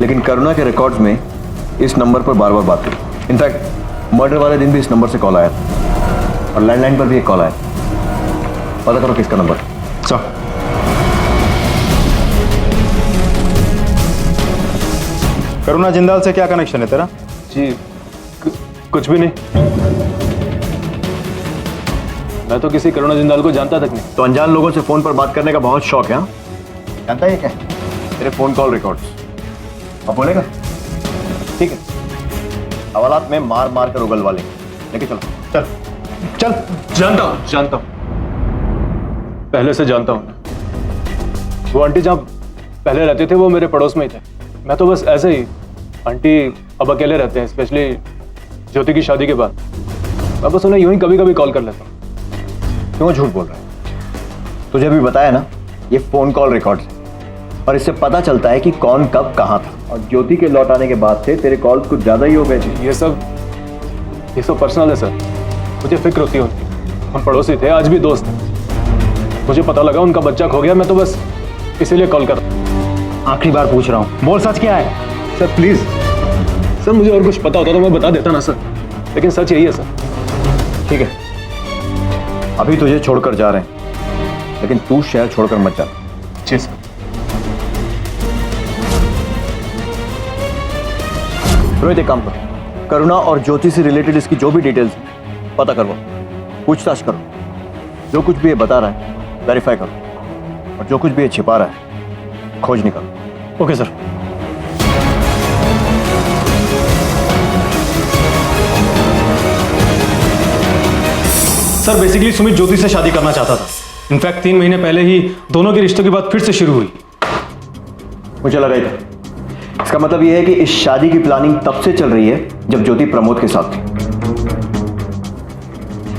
लेकिन करुणा के रिकॉर्ड्स में इस नंबर पर बार बार बात हुई। इनफैक्ट मर्डर वाले दिन भी इस नंबर से कॉल आया था और लैंडलाइन पर भी एक कॉल आया। पता करो किसका नंबर। सर करुणा जिंदाल से क्या कनेक्शन है तेरा? जी कुछ भी नहीं, मैं तो किसी करुणा जिंदाल को जानता तक नहीं। तो अनजान लोगों से फोन पर बात करने का बहुत शौक है? जानता है क्या तेरे फोन कॉल रिकॉर्ड्स? अब बोलेगा? ठीक है, हवालात में मार मार कर उगलवा लेंगे, लेके चलो। चल चल। जानता हूँ, पहले से जानता हूँ। वो आंटी जहाँ पहले रहते थे वो मेरे पड़ोस में ही थे। मैं तो बस ऐसे ही, आंटी अब अकेले रहते हैं, स्पेशली ज्योति की शादी के बाद। मैं बस उन्हें यूं ही कभी कभी कॉल कर लेता हूँ। क्यों झूठ बोल रहा है? तुझे भी बताया ना, ये फोन कॉल रिकॉर्ड्स है और इससे पता चलता है कि कौन कब कहाँ था। और ज्योति के लौट आने के बाद से तेरे कॉल्स कुछ ज्यादा ही हो गए थे। ये सब पर्सनल है सर, मुझे फिक्र होती है उनकी। हम पड़ोसी थे, आज भी दोस्त हैं। मुझे पता लगा उनका बच्चा खो गया, मैं तो बस इसीलिए कॉल कर रहा हूँ। आखिरी बार पूछ रहा हूँ, बोल सच क्या है? सर प्लीज सर, मुझे और कुछ पता होता तो मैं बता देता ना सर, लेकिन सच यही है सर। ठीक है, अभी तुझे छोड़कर जा रहे हैं, लेकिन तू शहर छोड़कर मत जा। जी सर। रोहित एक काम करो, करुणा और ज्योति से रिलेटेड इसकी जो भी डिटेल्स है पता करो, पूछताछ करो। जो कुछ भी ये बता रहा है वेरीफाई करो, और जो कुछ भी ये छिपा रहा है खोज निकालो। Okay sir. Sir basically Sumit Jyoti से शादी करना चाहता था। इनफैक्ट 3 महीने पहले ही दोनों के रिश्तों की बात फिर से शुरू हुई। मुझे लगा ही था। इसका मतलब यह है कि इस शादी की प्लानिंग तब से चल रही है जब ज्योति प्रमोद के साथ थी।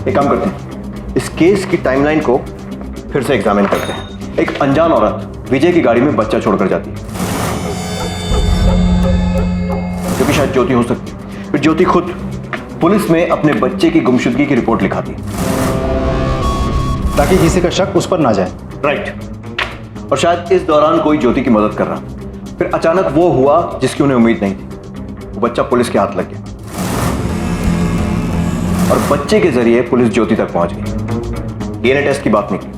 एक काम करते हैं, इस केस की टाइमलाइन को फिर से एग्जामिन करते हैं। एक अनजान औरत विजय की गाड़ी में बच्चा छोड़कर जाती है, जो कि शायद ज्योति हो सकती है। फिर ज्योति खुद पुलिस में अपने बच्चे की गुमशुदगी की रिपोर्ट लिखाती है ताकि किसी का शक उस पर ना जाए। राइट। और शायद इस दौरान कोई ज्योति की मदद कर रहा। फिर अचानक वो हुआ जिसकी उन्हें उम्मीद नहीं थी, वो बच्चा पुलिस के हाथ लग गया और बच्चे के जरिए पुलिस ज्योति तक पहुंच गई। डीएनए टेस्ट की बात निकली,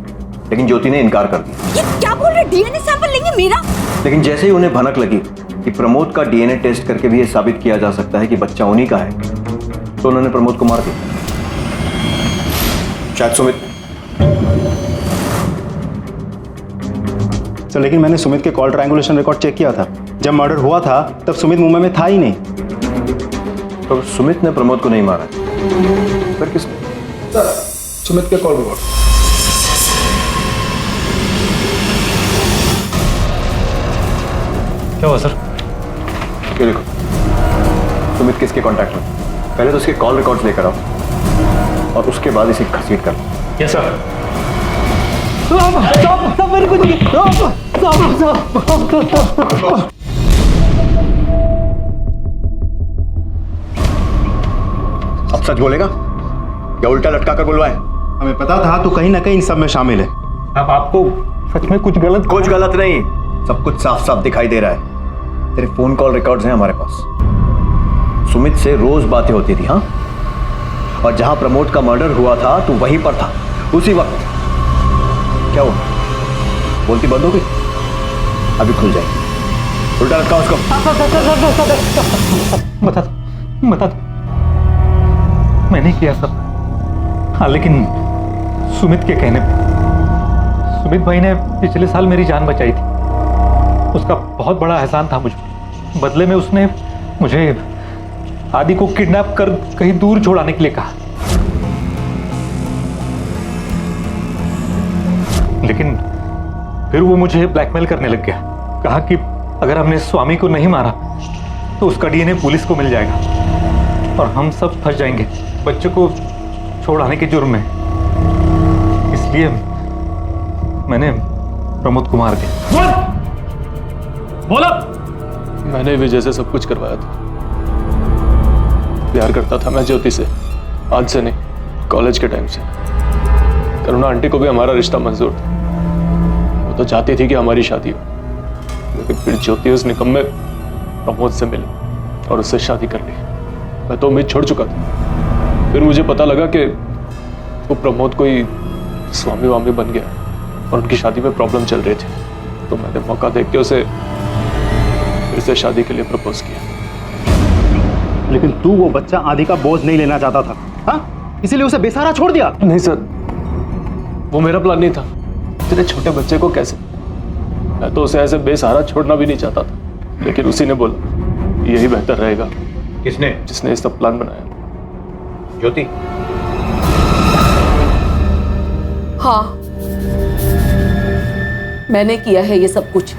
लेकिन ज्योति ने इनकार कर दिया। ये क्या बोल रहे? डीएनए सैंपल लेंगे मेरा? लेकिन जैसे ही उन्हें भनक लगी कि प्रमोद का डीएनए टेस्ट करके भी यह साबित किया जा सकता है कि बच्चा उन्हीं का है, तो उन्होंने प्रमोद को मार दिया। शायद सुमित। सर लेकिन मैंने सुमित के कॉल ट्रायंगुलेशन रिकॉर्ड चेक किया था। जब मर्डर हुआ था तब सुमित मुंबई में था ही नहीं। तो सुमित ने प्रमोद को नहीं मारा, फिर किसने? सर सुमित के कॉल रिकॉर्ड। क्या हुआ सर? ये देखो, सुमित किसके कांटेक्ट में। पहले तो उसके कॉल रिकॉर्ड्स लेकर आओ और उसके बाद इसे घसीट कर लो। Yes sir. मेरे को अब सच बोलेगा या उल्टा लटका कर बुलवाए? हमें पता था तो कहीं ना कहीं इन सब में शामिल है। अब आपको सच में कुछ गलत नहीं, सब कुछ साफ साफ दिखाई दे रहा है। तेरे फोन कॉल रिकॉर्ड्स हैं हमारे पास। सुमित से रोज बातें होती थी। हाँ, और जहां प्रमोद का मर्डर हुआ था तू वहीं पर था उसी वक्त। क्या हुआ? बोलती बंद हो गई? अभी खुल जाएगी। उल्टा लटका उसको। बता दो, मैंने किया सब। हाँ, लेकिन सुमित के कहने पे। सुमित भाई ने पिछले साल मेरी जान बचाई थी, उसका बहुत बड़ा एहसान था मुझ पर। बदले में उसने मुझे आदि को किडनैप कर कहीं दूर छोड़ाने के लिए कहा। लेकिन फिर वो मुझे ब्लैकमेल करने लग गया। कहा कि अगर हमने स्वामी को नहीं मारा तो उसका डीएनए पुलिस को मिल जाएगा और हम सब फंस जाएंगे बच्चों को छोड़ाने के जुर्म में। इसलिए मैंने प्रमोद को मार दिया। बोला मैंने विजय से सब कुछ करवाया था। प्यार करता था मैं ज्योति से, आज से नहीं, कॉलेज के टाइम से। करुणा आंटी को भी हमारा रिश्ता मंजूर था। वो तो चाहती थी कि हमारी शादी हो, लेकिन फिर ज्योति उस निकम्मे प्रमोद से मिली और उससे शादी कर ली। मैं तो उम्मीद छोड़ चुका था। फिर मुझे पता लगा कि वो प्रमोद कोई स्वामी वामी बन गया और उनकी शादी में प्रॉब्लम चल रही थी। तो मैंने मौका देख के उसे फिर से शादी के लिए प्रपोज किया। लेकिन तू वो बच्चा आदि का बोझ नहीं लेना चाहता था, हाँ? इसीलिए उसे बेसहारा छोड़ दिया। नहीं सर, वो मेरा प्लान नहीं था। इतने छोटे बच्चे को कैसे? मैं तो उसे ऐसे बेसहारा छोड़ना भी नहीं चाहता था, लेकिन उसी ने बोला यही बेहतर रहेगा। किसने? जिसने ये सब प्लान बनाया। ज्योति। हाँ, मैंने किया है ये सब कुछ।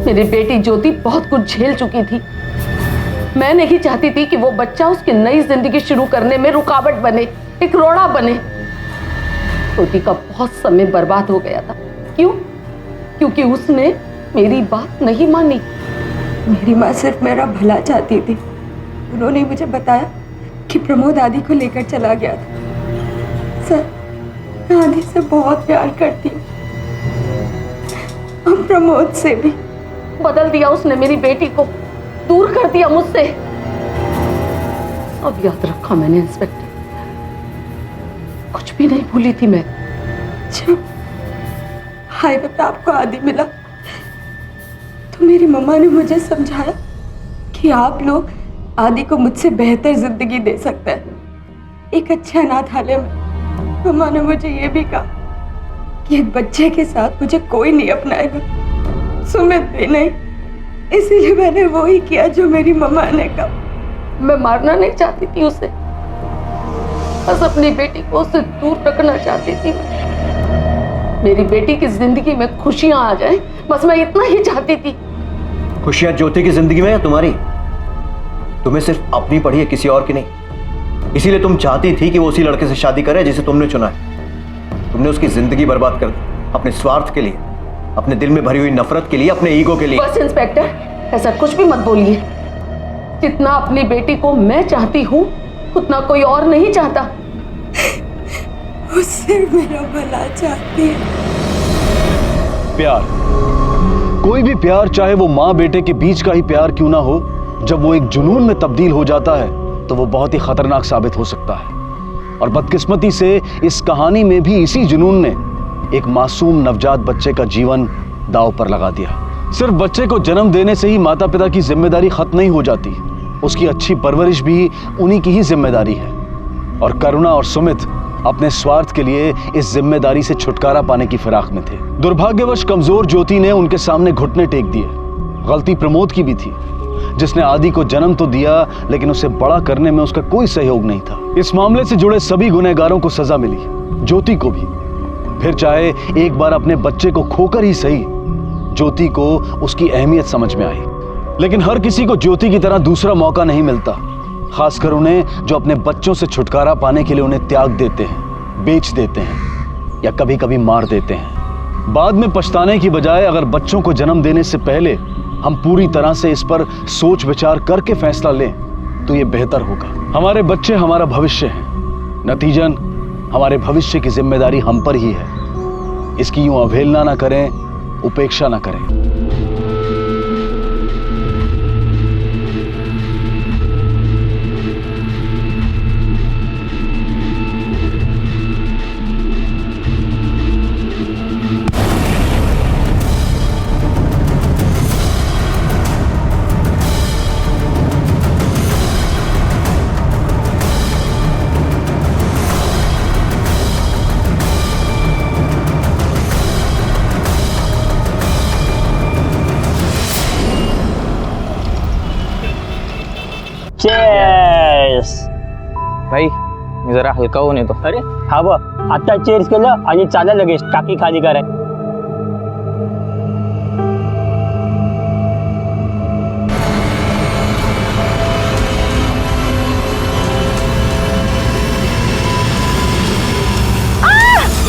मेरी बेटी ज्योति बहुत कुछ झेल चुकी थी। मैं नहीं चाहती थी कि वो बच्चा उसकी नई जिंदगी शुरू करने में रुकावट बने, एक रोड़ा बने। ज्योति का बहुत समय बर्बाद हो गया था। क्यों? क्योंकि उसने मेरी बात नहीं मानी। मेरी माँ सिर्फ मेरा भला चाहती थी। उन्होंने मुझे बताया कि प्रमोद आदि को लेकर चला गया था। सर, मैं आदि से बहुत प्यार करती हूँ और प्रमोद से भी। बदल दिया उसने मेरी बेटी को, दूर कर दिया मुझसे। अब याद रखा मैंने इंस्पेक्टर, कुछ भी नहीं भूली थी मैं। जब हाईवे पे आपको आदि मिला तो मेरी मम्मा ने मुझे समझाया कि आप लोग आदि को मुझसे बेहतर जिंदगी दे सकते हैं, एक अच्छे अनाथालय में। मम्मा ने मुझे ये भी कहा कि एक बच्चे के साथ मुझे कोई नहीं अपनाएगा, सुमित भी नहीं। इसीलिए मैंने वो ही किया जो मेरी मम्मा ने कहा। मैं मारना नहीं चाहती थी उसे, बस अपनी बेटी को उससे दूर रखना चाहती थी। मेरी बेटी की जिंदगी में खुशियां आ जाएं, बस मैं इतना ही चाहती थी। खुशियां ज्योति की जिंदगी में या तुम्हारी? तुम्हें सिर्फ अपनी पड़ी है, किसी और की नहीं। इसीलिए तुम चाहती थी कि वो उसी लड़के से शादी करे जिसे तुमने चुना है। तुमने उसकी जिंदगी बर्बाद कर दी अपने स्वार्थ के लिए, अपने दिल में भरी हुई नफरत के लिए, अपने ईगो के लिए। बस इंस्पेक्टर, ऐसा कुछ भी मत बोलिए। जितना अपनी बेटी को मैं चाहती हूँ उतना कोई और नहीं चाहता। वो सिर्फ मेरा भला चाहती है। प्यार, कोई भी प्यार, चाहे वो माँ बेटे के बीच का ही प्यार क्यों ना हो, जब वो एक जुनून में तब्दील हो जाता है तो वो बहुत ही खतरनाक साबित हो सकता है। और बदकिस्मती से इस कहानी में भी इसी जुनून ने एक मासूम नवजात बच्चे का जीवन दांव पर लगा दिया। सिर्फ बच्चे को जन्म देने से ही माता पिता की जिम्मेदारी खत्म नहीं हो जाती, उसकी अच्छी परवरिश भी उन्हीं की ही जिम्मेदारी है। और करुणा और सुमित अपने स्वार्थ के लिए इस जिम्मेदारी से छुटकारा पाने की फिराक में थे। दुर्भाग्यवश कमजोर ज्योति ने उनके सामने घुटने टेक दिए। गलती प्रमोद की भी थी, जिसने आदि को जन्म तो दिया लेकिन उसे बड़ा करने में उसका कोई सहयोग नहीं था। इस मामले से जुड़े सभी गुनहगारों को सजा मिली, ज्योति को भी। फिर चाहे एक बार अपने बच्चे को खोकर ही सही, ज्योति को उसकी अहमियत समझ में आई। लेकिन हर किसी को ज्योति की तरह दूसरा मौका नहीं मिलता, खासकर उन्हें जो अपने बच्चों से छुटकारा पाने के लिए उन्हें त्याग देते हैं, बेच देते हैं या कभी कभी मार देते हैं। बाद में पछताने की बजाय अगर बच्चों को जन्म देने से पहले हम पूरी तरह से इस पर सोच विचार करके फैसला लें तो ये बेहतर होगा। हमारे बच्चे हमारा भविष्य हैं, नतीजन हमारे भविष्य की जिम्मेदारी हम पर ही है। इसकी यूं अवहेलना ना करें, उपेक्षा ना करें। जरा हलका होऊन येतो. अरे हा बघ, आता चेंज केलं आणि चालेल लगेच टाकी खाली कराय.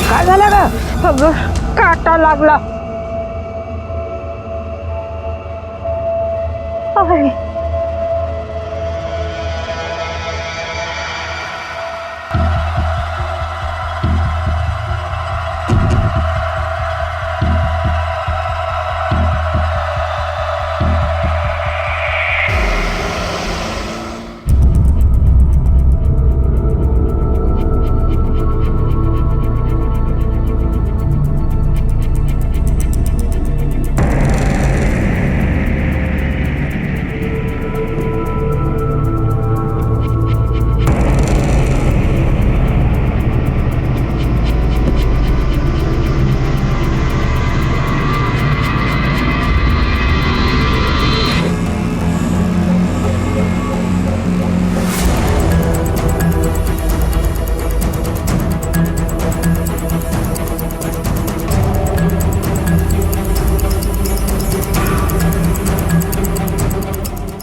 काय झालं ग? अगं, काटा लागला. अरे.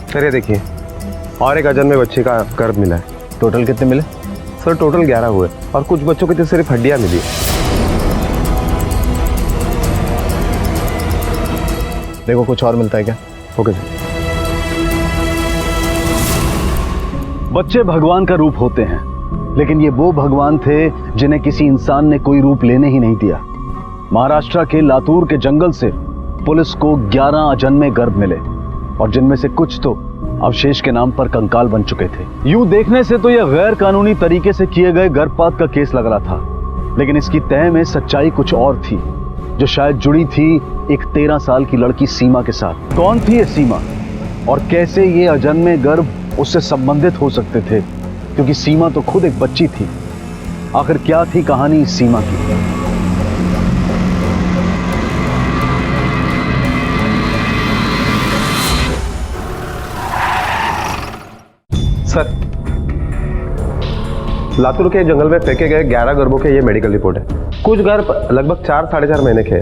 सर ये देखिए, और एक अजन्मे बच्चे का गर्भ मिला है. टोटल कितने मिले? सर टोटल 11 हुए और कुछ बच्चों की तो सिर्फ हड्डियां मिली. देखो कुछ और मिलता है क्या? Okay sir. बच्चे भगवान का रूप होते हैं, लेकिन ये वो भगवान थे जिन्हें किसी इंसान ने कोई रूप लेने ही नहीं दिया. महाराष्ट्र के लातूर के जंगल से पुलिस को 11 अजन्मे गर्भ मिले और जिनमें से कुछ तो अवशेष के नाम पर कंकाल बन चुके थे. यूं देखने से तो यह गैर कानूनी तरीके से किए गए गर्भपात का केस लग रहा था, लेकिन इसकी तह में सच्चाई कुछ और थी, जो शायद जुड़ी थी एक 13 साल की लड़की सीमा के साथ. कौन थी ये सीमा और कैसे ये अजन्मे गर्भ उससे संबंधित हो सकते थे, क्योंकि सीमा तो खुद एक बच्ची थी. आखिर क्या थी कहानी इस सीमा की? सर, लातूर के जंगल में फेंके गए 11 गर्भों के ये मेडिकल रिपोर्ट है. कुछ गर्भ लगभग 4-4.5 महीने के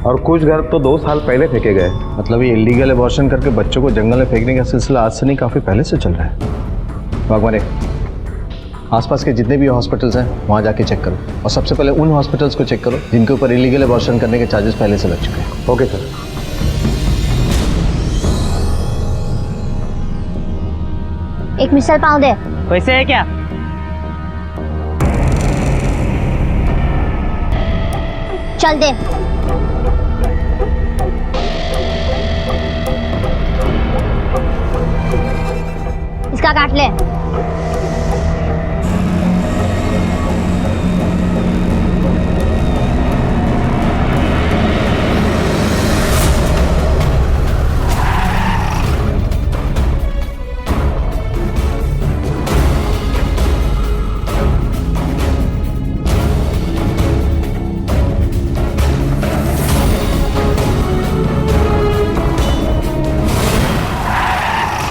और कुछ गर्भ तो 2 साल पहले फेंके गए. मतलब ये इलीगल अबॉर्शन करके बच्चों को जंगल में फेंकने का सिलसिला आज से नहीं, काफी पहले से चल रहा है. भगवान, आसपास के जितने भी हॉस्पिटल्स हैं वहाँ जाके चेक करो, और सबसे पहले उन हॉस्पिटल्स को चेक करो जिनके ऊपर इलीगल अबॉर्शन करने के चार्जेस पहले से लग चुके हैं. Okay sir. एक मिसल पाव दे. पैसे है क्या? चल दे. इसका काट ले.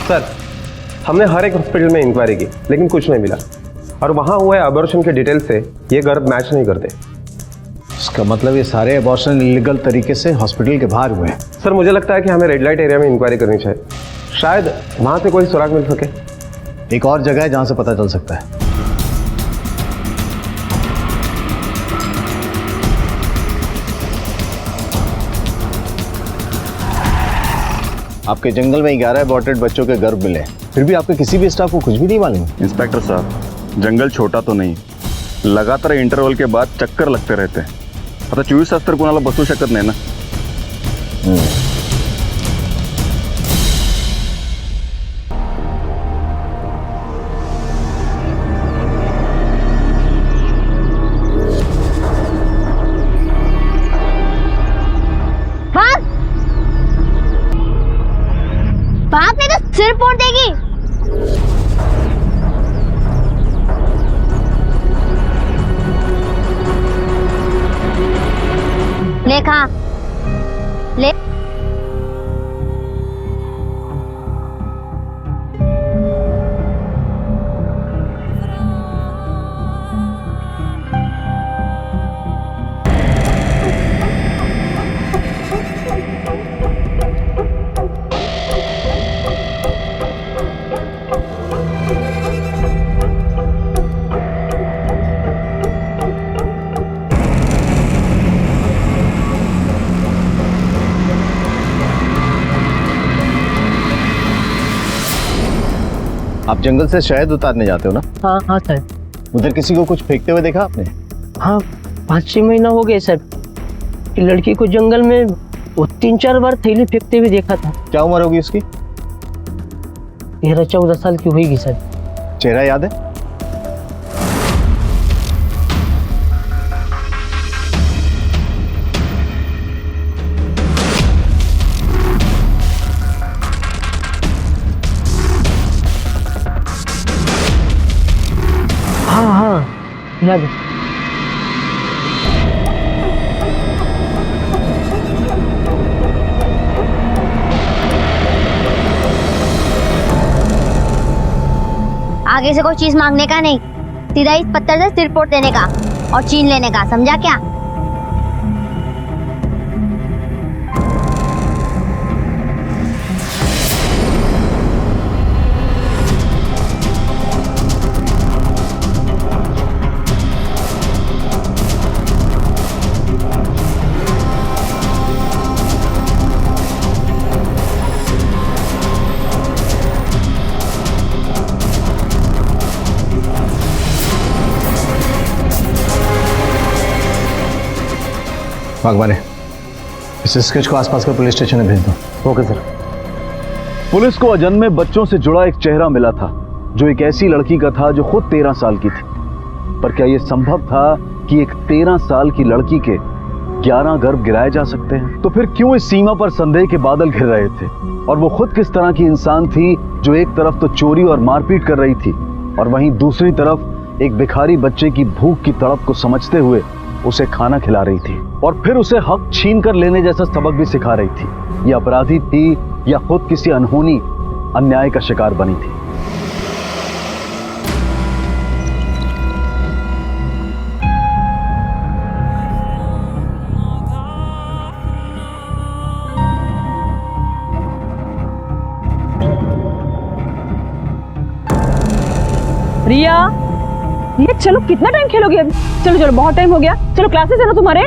सर, हमने हर एक हॉस्पिटल में इंक्वायरी की, लेकिन कुछ नहीं मिला, और वहाँ हुए अबॉर्शन के डिटेल से ये गर्भ मैच नहीं करते. इसका मतलब ये सारे अबॉर्शन इलीगल तरीके से हॉस्पिटल के बाहर हुए हैं. सर मुझे लगता है कि हमें रेड लाइट एरिया में इंक्वायरी करनी चाहिए, शायद वहाँ से कोई सुराग मिल सके. एक और जगह है जहाँ से पता चल सकता है. आपके जंगल में 11 अबॉर्टेड बच्चों के गर्भ मिले, फिर भी आपके किसी भी स्टाफ को कुछ भी नहीं मालूम. इंस्पेक्टर साहब, जंगल छोटा तो नहीं, लगातार इंटरवल के बाद चक्कर लगते रहते हैं. आता 24 तास तर कोणाला बसू शकत नाही ना. बाप ने तो सिर फोड़ देगी. ले खा ले. आप जंगल से शहद उतारने जाते हो ना? हाँ हाँ सर। उधर किसी को कुछ फेंकते हुए देखा आपने? हाँ 5-6 महीना हो गए सर। कि लड़की को जंगल में वो 3-4 बार थैली फेंकते हुए देखा था। क्या उम्र होगी उसकी? 13-14 साल की होगी सर। चेहरा याद है? हाँ हाँ याद है। आगे से कोई चीज मांगने का नहीं, सीधा इस पत्थर से सिर फोड़ देने का और छीन लेने का, समझा क्या? भगवान इस स्केच को आसपास के पुलिस स्टेशन में भेज दो। Okay sir. पुलिस को अजन्मे बच्चों से जुड़ा एक चेहरा मिला था जो एक ऐसी लड़की का था जो खुद 13 साल की थी। पर क्या यह संभव था कि एक 13 साल की लड़की के 11 गर्भ गिराए जा सकते हैं? तो फिर क्यों इस सीमा पर संदेह के बादल घिर रहे थे? और वो खुद किस तरह की इंसान थी जो एक तरफ तो चोरी और मारपीट कर रही थी और वहीं दूसरी तरफ एक भिखारी बच्चे की भूख की तड़प को समझते हुए उसे खाना खिला रही थी और फिर उसे हक छीन कर लेने जैसा सबक भी सिखा रही थी? ये अपराधी थी या खुद किसी अनहोनी अन्याय का शिकार बनी थी? रिया, ये चलो कितना टाइम खेलोगे अभी? चलो चलो बहुत टाइम हो गया। चलो क्लासेस है ना तुम्हारे?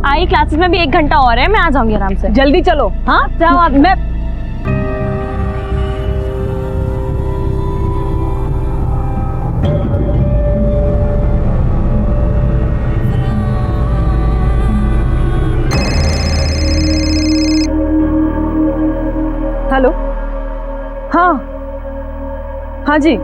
आई क्लासेस में भी 1 घंटा और है, मैं आ जाऊंगी आराम से। जल्दी चलो। हाँ जाओ आप। मैं हेलो। हाँ हाँ जी।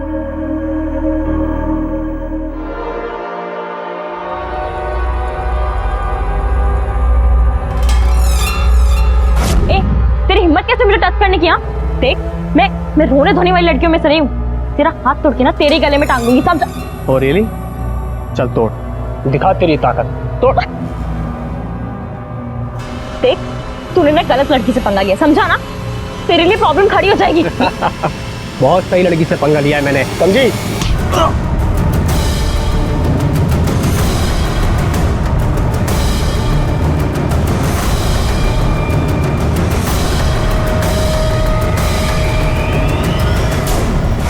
तेरी हिम्मत कैसे मुझे टच करने की? देख मैं रोने धोने वाली लड़कियों में से नहीं हूँ। तेरा हाथ तोड़ के ना तेरे गले में टांग दूंगी, समझ? Oh really? चल तोड़, दिखा तेरी ताकत, तोड़। देख तूने ना गलत लड़की से पंगा लिया, समझा ना? तेरे लिए प्रॉब्लम खड़ी हो जाएगी। बहुत सही लड़की से पंगा लिया है मैंने, समझी?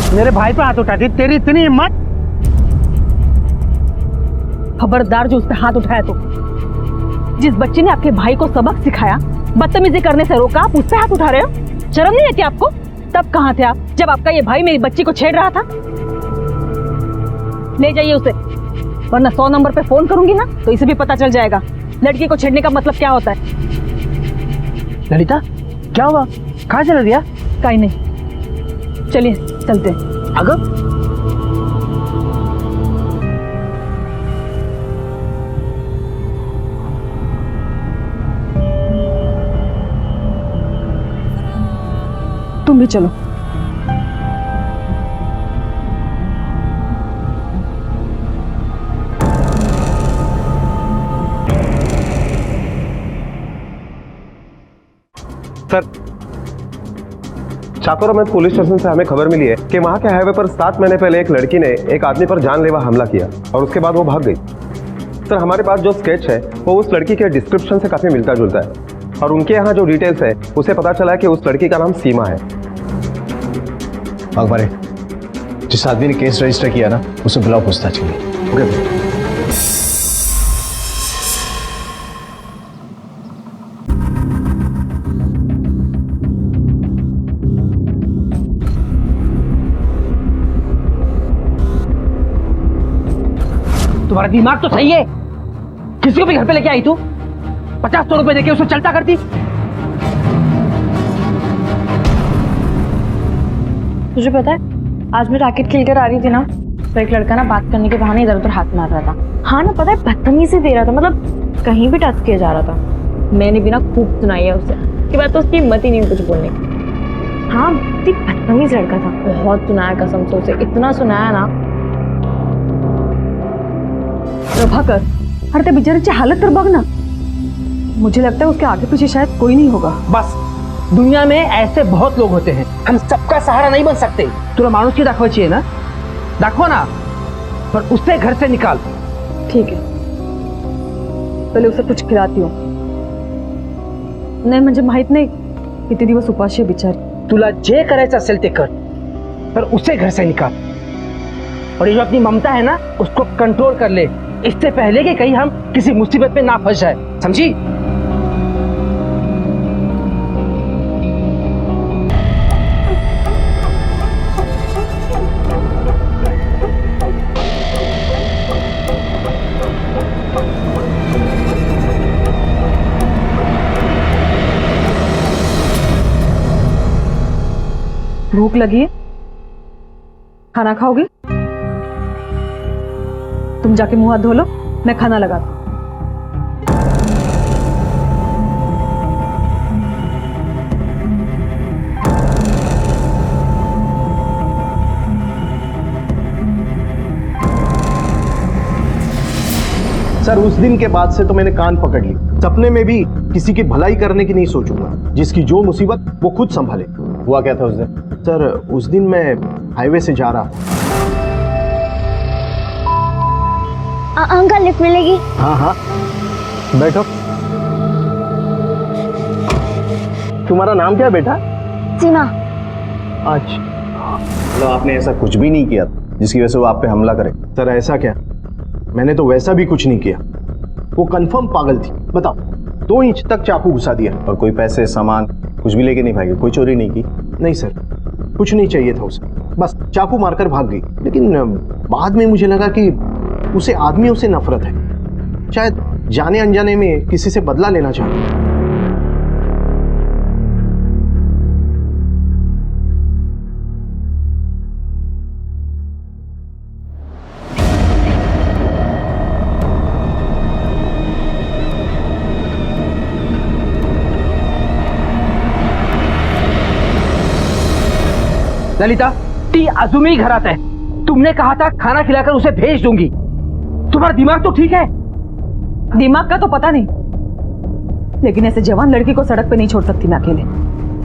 मेरे भाई पे हाथ उठाती, तेरी इतनी हिम्मत? खबरदार जो उस पे हाथ उठाया तो। जिस बच्चे ने आपके भाई को सबक सिखाया, बदतमीजी करने से रोका, आप उस पे हाथ उठा रहे हो? शर्म नहीं आती आपको? तब कहाँ थे आप जब आपका ये भाई मेरी बच्ची को छेड़ रहा था? ले जाइए उसे, वरना 100 नंबर पे फोन करूंगी ना तो इसे भी पता चल जाएगा लड़की को छेड़ने का मतलब क्या होता है। ललिता क्या हुआ? कहाँ चला दिया? कहीं नहीं, चलिए चलते हैं। अगर तुम भी चलो। सर, चाकोरा में पुलिस स्टेशन से हमें खबर मिली है कि वहां के हाईवे पर 7 महीने पहले एक लड़की ने एक आदमी पर जानलेवा हमला किया और उसके बाद वो भाग गई। सर, हमारे पास जो स्केच है वो उस लड़की के डिस्क्रिप्शन से काफी मिलता जुलता है और उनके यहाँ जो डिटेल्स है उसे पता चला कि उस लड़की का नाम सीमा है। अकबर, जिस आदमी ने केस रजिस्टर किया ना उसे बुलाओ पूछताछ के लिए। ओके। तुम्हारा दिमाग तो सही है? किसी को भी घर पे लेके आई तू? 50-100 रुपए देके उसे चलता करती। तुझे पता है, आज मैं रैकेट खेल कर आ रही थी ना, तो एक लड़का ना बात करने के बहाने इधर उधर हाथ मार रहा था। हाँ ना, पता है, बदतमीजी दे रहा था, मतलब कहीं भी टच किया जा रहा था। मैंने भी ना खूब सुनाई है उससे कि बात तो उसकी हिम्मत ही नहीं कुछ बोलने की। हाँ, बदतमीज लड़का था, बहुत सुनाया कसम से उसे, इतना सुनाया ना। प्रभाकर, अरे ते बिचारीची हालत तर बघ ना। मुझे लगता है उसके आगे पीछे शायद कोई नहीं होगा। बस, दुनिया में ऐसे बहुत लोग होते हैं, हम सबका सहारा नहीं बन सकते। तुला माणूस की दाखवायची आहे ना, दाखवा ना, पर उससे घर से निकाल। ठीक है, पहले उसे कुछ खिलाती हूँ। नाही म्हणजे माहित नाही किती दिवस उपाशी आहे बिचारी। तुला जे करायचं असेल ते कर, पर उसे घर से निकाल। और ये जो अपनी ममता है ना, उसको कंट्रोल कर ले, इससे पहले कि कहीं हम किसी मुसीबत में ना फंस जाए, समझी? भूख लगी है? खाना खाओगे? तुम जाके मुंह हाथ धो लो, मैं खाना लगाता हूं। सर, उस दिन के बाद से तो मैंने कान पकड़ ली। सपने में भी किसी की भलाई करने की नहीं सोचूंगा। जिसकी जो मुसीबत वो खुद संभाले। हुआ क्या था उस दिन? सर, उस दिन मैं हाईवे से जा रहा था। अंकल, लिफ्ट मिलेगी? हाँ हाँ, बैठो। तुम्हारा नाम क्या है बेटा? सीमा। अच्छा, मतलब आपने ऐसा कुछ भी नहीं किया जिसकी वजह से वो आप पे हमला करे? सर, ऐसा क्या? मैंने तो वैसा भी कुछ नहीं किया। वो कंफर्म पागल थी। बताओ, 2 इंच तक चाकू घुसा दिया। और कोई पैसे सामान कुछ भी लेके नहीं भागी? कोई चोरी नहीं की? नहीं सर, कुछ नहीं चाहिए था उसे, बस चाकू मारकर भाग गई। लेकिन बाद में मुझे लगा कि उसे आदमियों से नफरत है, शायद जाने अनजाने में किसी से बदला लेना चाहती है। ललिता, ती अजूनही घरात है। तुमने कहा था खाना खिलाकर उसे भेज दूंगी। तुम्हारा दिमाग तो ठीक है? दिमाग का तो पता नहीं, लेकिन ऐसे जवान लड़की को सड़क पे नहीं छोड़ सकती मैं अकेले।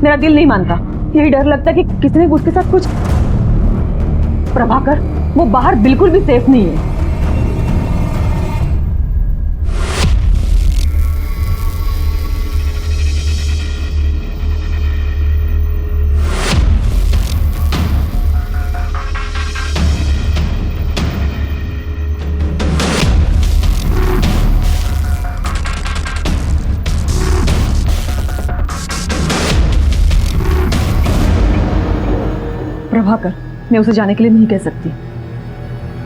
मेरा दिल नहीं मानता। यही डर लगता है कि किसी ने उसके साथ कुछ। प्रभाकर, वो बाहर बिल्कुल भी सेफ नहीं है। प्रभाकर, मैं उसे जाने के लिए नहीं कह सकती।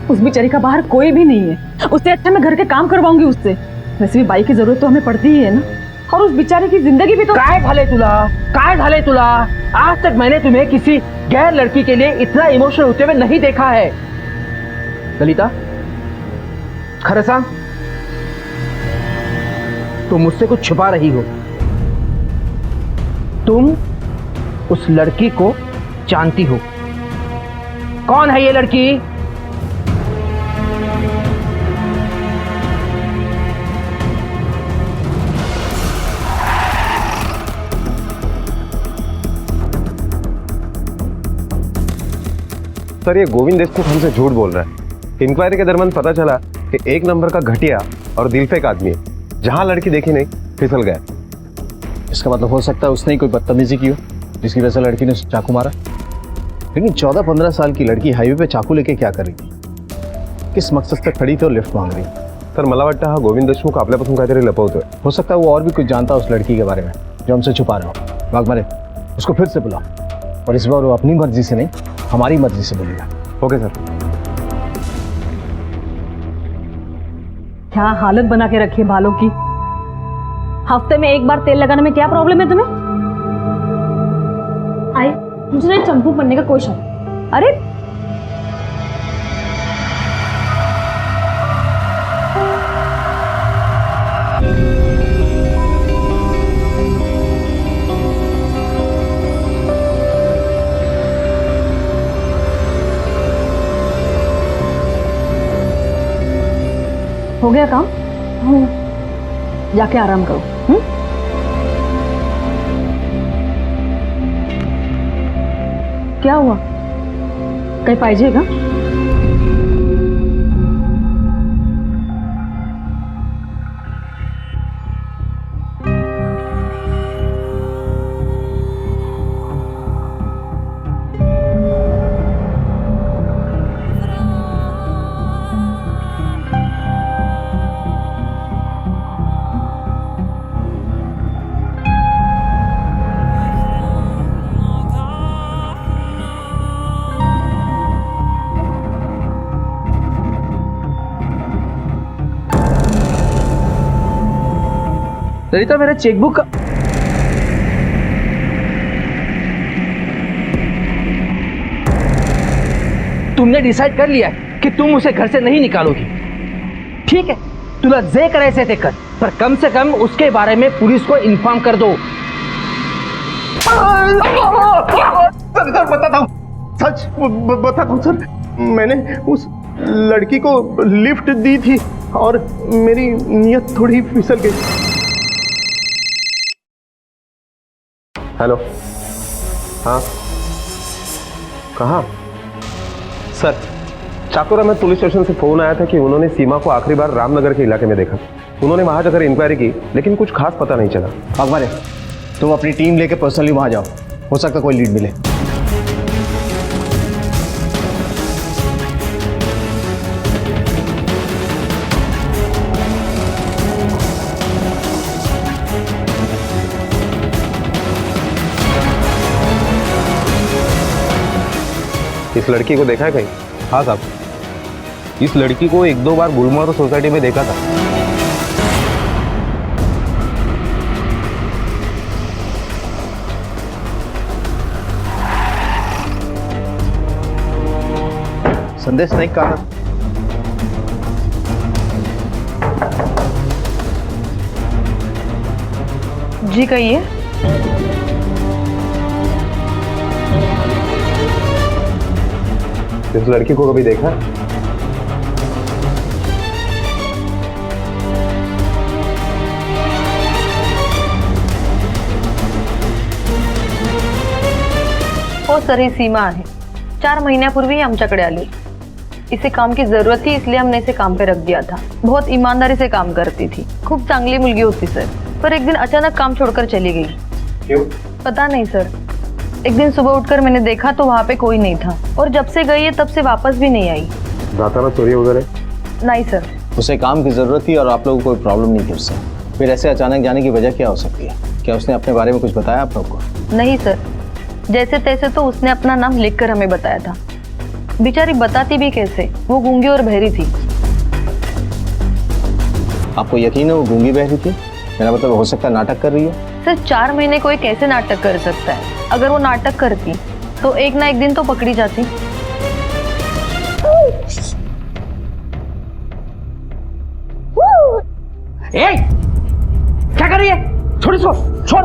उस बेचारी का बाहर कोई भी नहीं है। उससे अच्छा मैं घर के काम करवाऊंगी उससे। वैसे भी बाई की जरूरत तो हमें पड़ती ही है ना। और उस बेचारे की जिंदगी भी तो। काय झाले तुला? काय झाले तुला? आज तक मैंने तुम्हें किसी गैर लड़की के लिए इतना इमोशनल होते हुए नहीं देखा है। ललिता, खरं सांग, तुम मुझसे कुछ छुपा रही हो। तुम उस लड़की को जानती हो। कौन है ये लड़की? सर, ये गोविंद देशमुख हमसे झूठ बोल रहा है। इंक्वायरी के दरमियान पता चला कि 1 नंबर का घटिया और दिलफेक आदमी है। जहां लड़की देखी नहीं, फिसल गया। इसका मतलब हो सकता है उसने ही कोई बदतमीजी की हो, जिसकी वजह से लड़की ने चाकू मारा। लेकिन 14-15 साल की लड़की हाईवे पे चाकू लेके क्या करेगी? किस मकसद से खड़ी थी और लिफ्ट मांग रही? सर, मला वाटतं हा गोविंद देशमुख आपल्यापासून काहीतरी लपवतोय। हो सकता है वो और भी कुछ जानता है उस लड़की के बारे में जो हमसे छुपा रहा हो। वाघमारे, उसको फिर से बुलाओ, और इस बार वो अपनी मर्जी से नहीं, हमारी मर्जी से बोलेगा। Okay sir. क्या हालत बना के रखी है बालों की। हफ्ते में एक बार तेल लगाने में क्या प्रॉब्लम है तुम्हें? आई मुझे ना चंपू बनने का कोई शौक। अरे हो गया काम? जाके आराम करो। क्या हुआ? कहीं पाहिजेगा? ललिता मेरा चेकबुक का तुमने डिसाइड कर लिया कि तुम उसे घर से नहीं निकालोगी। ठीक है, तुला जे करायचे ते कर, पर कम से कम उसके बारे में पुलिस को इन्फॉर्म कर दो। सर बताता हूँ, सच बताता हूँ सर। मैंने उस लड़की को लिफ्ट दी थी और मेरी नीयत थोड़ी फिसल गई। हेलो, हाँ कहाँ? सर, चाकुरा में पुलिस स्टेशन से फोन आया था कि उन्होंने सीमा को आखिरी बार रामनगर के इलाके में देखा। उन्होंने वहां जाकर इंक्वायरी की, लेकिन कुछ खास पता नहीं चला। अकबर, तुम अपनी टीम लेके पर्सनली वहां जाओ, हो सकता कोई लीड मिले। इस लड़की को देखा है कहीं? हाँ साहब, इस लड़की को 1-2 बार गुलमोहर सोसाइटी में देखा था। संदेश नहीं कहा। जी कहिए। इस लड़की को कभी देखा? हो सर, ही सीमा आहे। 4 महिन्यापूर्वी आमच्याकडे आली। इसे काम की जरूरत थी, इसलिए हमने इसे काम पे रख दिया था। बहुत ईमानदारी से काम करती थी, खूब चांगली मुलगी होती सर। पर एक दिन अचानक काम छोड़कर चली गई। क्यों? पता नहीं सर। एक दिन सुबह उठकर मैंने देखा तो वहाँ पे कोई नहीं था, और जब से गई है तब से वापस भी नहीं आई। दाताना चोरी वगैरह? नहीं सर। उसे काम की जरूरत थी और आप लोगों को कोई प्रॉब्लम नहीं थी उससे। फिर ऐसे अचानक जाने की वजह क्या हो सकती है? क्या उसने अपने बारे में कुछ बताया आप लोग को? नहीं सर, जैसे तैसे तो उसने अपना नाम लिखकर हमें बताया था। बेचारी बताती भी कैसे, वो गूंगी और बहरी थी। आपको यकीन है वो गूंगी बहरी थी? मेरा मतलब हो सकता है नाटक कर रही है। सर 4 महीने कोई कैसे नाटक कर सकता है? अगर वो नाटक करती तो एक ना एक दिन तो पकड़ी जाती। क्या कर रही है? छोड़ इसको, छोड़।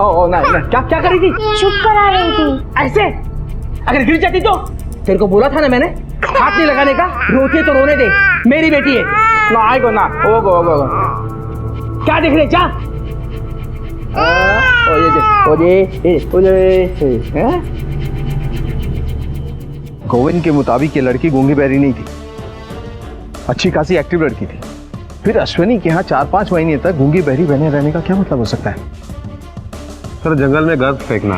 ओ ना, क्या कर रही थी? चुप करा रही थी। ऐसे? अगर गिर जाती तो? तेरे को बोला था ना मैंने, हाथ नहीं लगाने का। रोती है तो रोने दे, मेरी बेटी है ना। आएगो ना, ओ क्या देख रहे? जा। गोविंद के मुताबिक ये लड़की गूंगी बहरी नहीं थी, अच्छी खासी एक्टिव लड़की थी। फिर अश्विनी के यहाँ 4-5 महीने तक गूंगी बहरी बने रहने का क्या मतलब हो सकता है? सर, जंगल में गर्द फेंकना,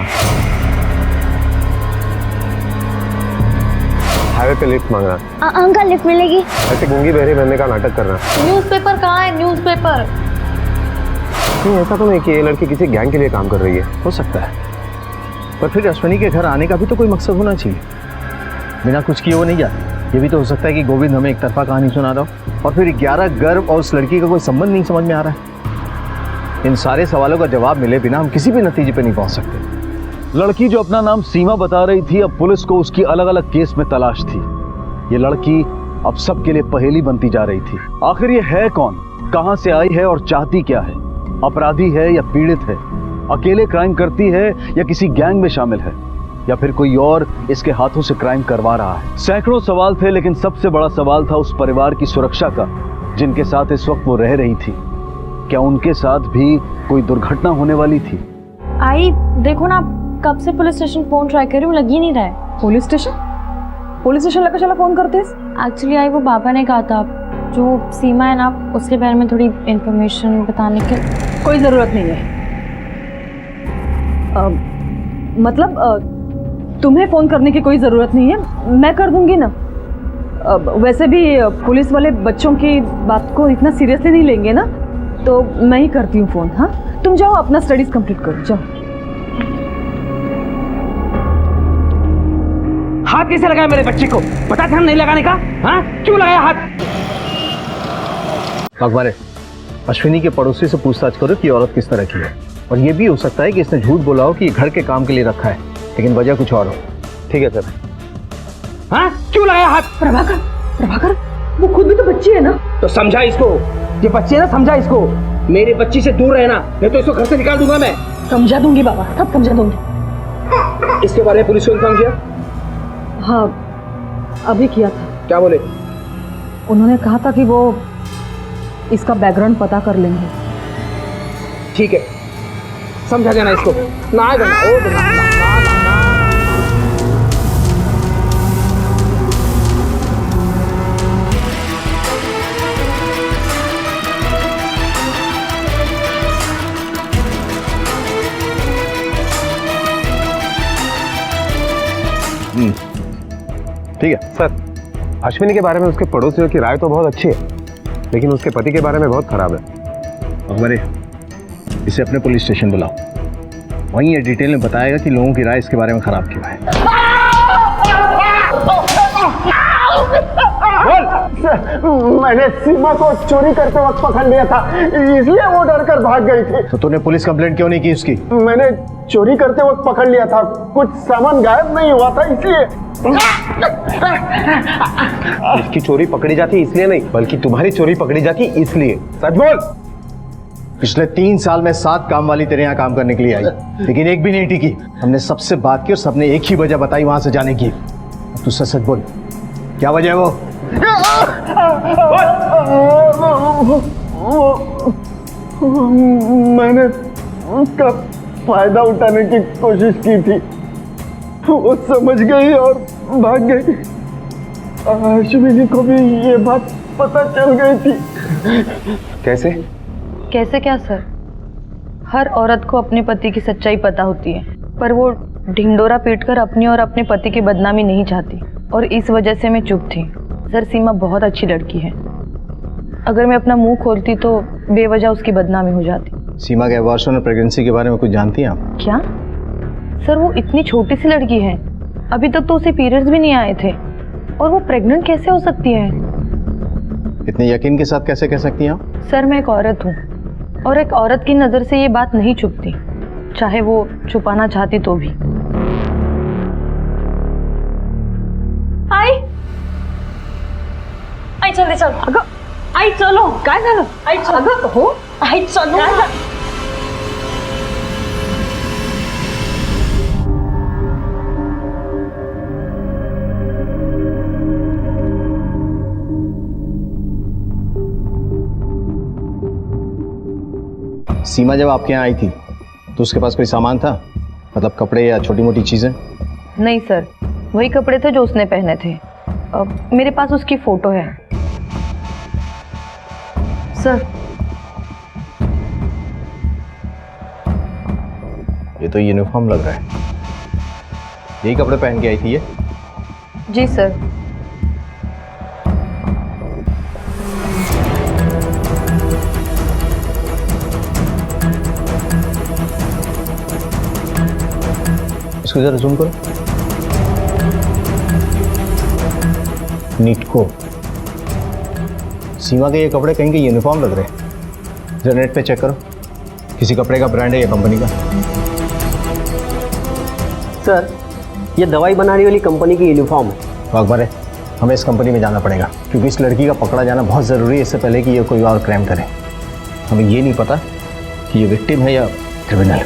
हाईवे पे लिफ्ट मांगना। अंकल लिफ्ट मिलेगी? ऐसे गूंगी बहरी बनने का नाटक करना। न्यूज़पेपर कहाँ है? न्यूज़पेपर? नहीं, ऐसा तो नहीं कि ये लड़की किसी गैंग के लिए काम कर रही है। हो सकता है, पर फिर अश्विनी के घर आने का भी तो कोई मकसद होना चाहिए। बिना कुछ किए वो नहीं जाती। ये भी तो हो सकता है कि गोविंद हमें एक तरफा कहानी सुना रहा हो और फिर 11 गर्भ और उस लड़की का कोई संबंध नहीं समझ में आ रहा है। इन सारे सवालों का जवाब मिले बिना हम किसी भी नतीजे पे नहीं पहुंच सकते। लड़की जो अपना नाम सीमा बता रही थी, अब पुलिस को उसकी अलग अलग केस में तलाश थी। ये लड़की अब सबके लिए पहेली बनती जा रही थी। आखिर ये है कौन, कहां से आई है और चाहती क्या है? अपराधी है या पीड़ित है? अकेले क्राइम करती है या किसी गैंग में शामिल है, या फिर कोई और इसके हाथों से क्राइम करवा रहा है? सैकड़ों सवाल थे, लेकिन सबसे बड़ा सवाल था उस परिवार की सुरक्षा का जिनके साथ इस वक्त वो रह रही थी। क्या उनके साथ भी कोई दुर्घटना होने वाली थी? आई देखो ना, कब से पुलिस स्टेशन फोन ट्राई कर रही हूँ, लग ही नहीं रहा है। पुलिस स्टेशन लगा चला फोन करते हैं। एक्चुअली आई वो पापा ने कहा था जो सीमा है ना उसके बारे में थोड़ी इंफॉर्मेशन बताने के। कोई ज़रूरत नहीं है। तुम्हें फ़ोन करने की कोई ज़रूरत नहीं है, मैं कर दूंगी ना। वैसे भी पुलिस वाले बच्चों की बात को इतना सीरियसली नहीं लेंगे ना, तो मैं ही करती हूँ फ़ोन। हाँ, तुम जाओ अपना स्टडीज़ कंप्लीट करो, जाओ। हाथ कैसे लगाया मेरे बच्चे को? पता था नहीं लगाने का? हाँ, क्यों लगाया हाथ? अकबर, अश्विनी के पड़ोसी से पूछताछ करो कि औरत किस तरह की है, और ये भी हो सकता है कि इसने झूठ बोला हो कि घर के काम के लिए रखा है, लेकिन वजह कुछ और हो। ठीक है सर। हाँ, क्यों लगाया हाथ? प्रभाकर, वो खुद भी तो बच्ची है ना। तो समझा इसको, ये बच्ची है ना, समझा इसको। मेरी बच्ची से दूर रहना, नहीं तो इसको घर से निकाल दूंगा मैं। समझा दूंगी बाबा, सब समझा दूंगी। इसके बारे में पुलिस को इन्फॉर्म किया? हाँ, अभी किया था। क्या बोले? उन्होंने कहा था कि वो इसका बैकग्राउंड पता कर लेंगे। ठीक है, समझा देना इसको। ना आएगा ना, ओ ना, ना, ना, ना, ना। ठीक है सर। अश्विनी के बारे में उसके पड़ोसियों की राय तो बहुत अच्छी है, लेकिन उसके पति के बारे में बहुत खराब है। अकबर, इसे अपने पुलिस स्टेशन बुलाओ, वहीं ये डिटेल में बताएगा कि लोगों की राय इसके बारे में खराब क्यों है। मैंने सीमा को चोरी करते वक्त पकड़ लिया था, इसलिए वो डर कर भाग गई थी। तो तूने पुलिस कंप्लेंट क्यों नहीं की उसकी? मैंने चोरी करते वक्त पकड़ लिया था, कुछ सामान गायब नहीं हुआ था इसलिए। इसकी चोरी पकड़ी जाती इसलिए नहीं, बल्कि तुम्हारी चोरी पकड़ी जाती इसलिए। सच बोल। पिछले 3 साल में 7 काम वाली तेरे यहाँ काम करने के लिए आई, लेकिन एक भी नहीं टिकी। हमने सबसे बात की और सबने एक ही वजह बताई वहां से जाने की। तू सच बोल, क्या वजह है वो? मैंने उसका फायदा उठाने की कोशिश की थी, वो समझ गई और भाग गई। अश्विनी को भी ये बात पता चल गई थी। कैसे? कैसे क्या सर? हर औरत को अपने पति की सच्चाई पता होती है, पर वो ढिंडोरा पीटकर अपनी और अपने पति की बदनामी नहीं चाहती, और इस वजह से मैं चुप थी। सर, सीमा बहुत अच्छी लड़की है, अगर मैं अपना मुंह खोलती तो बेवजह उसकी बदनामी हो जाती। सीमा के अबॉर्शन और प्रेगनेंसी के बारे में कुछ जानती हैं आप? क्या सर? वो इतनी छोटी सी लड़की है, अभी तक तो उसे पीरियड्स भी नहीं आए थे, और वो प्रेग्नेंट कैसे हो सकती है? इतने यकीन के साथ कैसे कह सकती हैं आप? सर, मैं एक औरत हूँ, और एक औरत की नज़र से ये बात नहीं छुपती, चाहे वो छुपाना चाहती तो भी। आई जल्दी चल। अगं आई चलो, काय झालं? आई चल। अगं हो, आई चलो। सीमा जब आपके यहाँ आई थी तो उसके पास कोई सामान था, मतलब कपड़े या छोटी मोटी चीजें? नहीं सर, वही कपड़े थे जो उसने पहने थे। मेरे पास उसकी फोटो है सर। ये तो यूनिफॉर्म लग रहा है, यही कपड़े पहन के आई थी ये? जी सर। इसको जरा जूम करो। नीटको। सीमा के ये कपड़े कहीं के यूनिफॉर्म लग रहे हैं। जरा नेट पे चेक करो, किसी कपड़े का ब्रांड है या कंपनी का। सर, ये दवाई बनाने वाली कंपनी की यूनिफॉर्म है। अकबर है, हमें इस कंपनी में जाना पड़ेगा क्योंकि इस लड़की का पकड़ा जाना बहुत ज़रूरी है, इससे पहले कि ये कोई और क्राइम करे। हमें ये नहीं पता कि ये विक्टिम है या क्रिमिनल।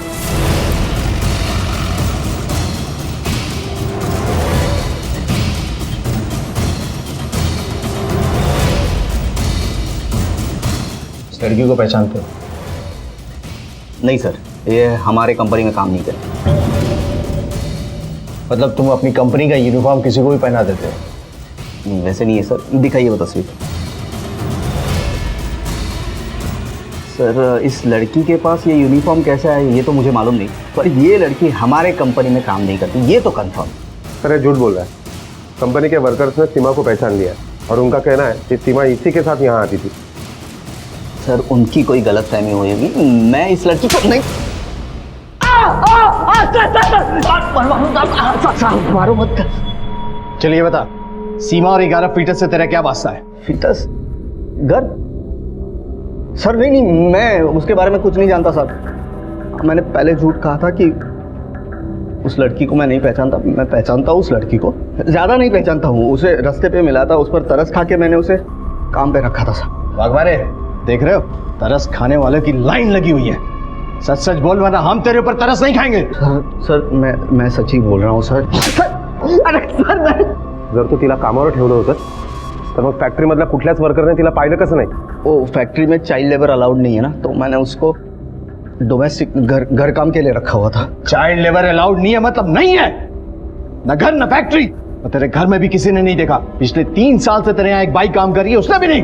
इस लड़की को पहचानते हो? नहीं सर, ये हमारे कंपनी में काम नहीं करती। मतलब तुम अपनी कंपनी का यूनिफॉर्म किसी को भी पहना देते हो? नहीं, वैसे नहीं है सर। दिखाइए वो तस्वीर। सर, इस लड़की के पास ये यूनिफॉर्म कैसा है ये तो मुझे मालूम नहीं, पर ये लड़की हमारे कंपनी में काम नहीं करती, ये तो कंफर्म। सर ये झूठ बोल रहा है। कंपनी के वर्कर्स ने सीमा को पहचान लिया और उनका कहना है कि सीमा इसी के साथ यहाँ आती थी। सर, उनकी कोई गलतफहमी हुई होगी। मैं इस लड़की को नहीं। मारो मत। चलिए बता, सीमा और 11 फीटस से तेरा क्या वास्ता है? फीटस? घर? सर नहीं, मैं उसके बारे में कुछ नहीं जानता सर। मैंने पहले झूठ कहा था कि उस लड़की को मैं नहीं पहचानता। मैं पहचानता हूँ उस लड़की को, ज़्यादा नहीं पहचानता हूँ। उसे रास्ते पे मिला था, उस पर तरस खा के मैंने उसे काम पे रखा था सर। वाघमारे, देख रहे हो, तरस खाने वालों की लाइन लगी हुई है। सच सच बोल वरना हम तेरे ऊपर तरस नहीं खाएंगे। सर मैं सच ही बोल रहा हूँ सर। अरे सर, जर तू तिला कामावर ठेवलं होतं तर मग फॅक्टरीमधल्या कुठल्याच वर्करने तिला पाहिलं कसं नाही? वो फैक्ट्री में चाइल्ड लेबर अलाउड नहीं है ना, तो मैंने उसको डोमेस्टिक घर काम के लिए रखा हुआ था। चाइल्ड लेबर अलाउड नहीं है मतलब नहीं है, न घर न फैक्ट्री। और तेरे घर में भी किसी ने नहीं देखा। पिछले 3 साल से तेरे यहाँ एक बाई काम कर रही है, उसने भी नहीं।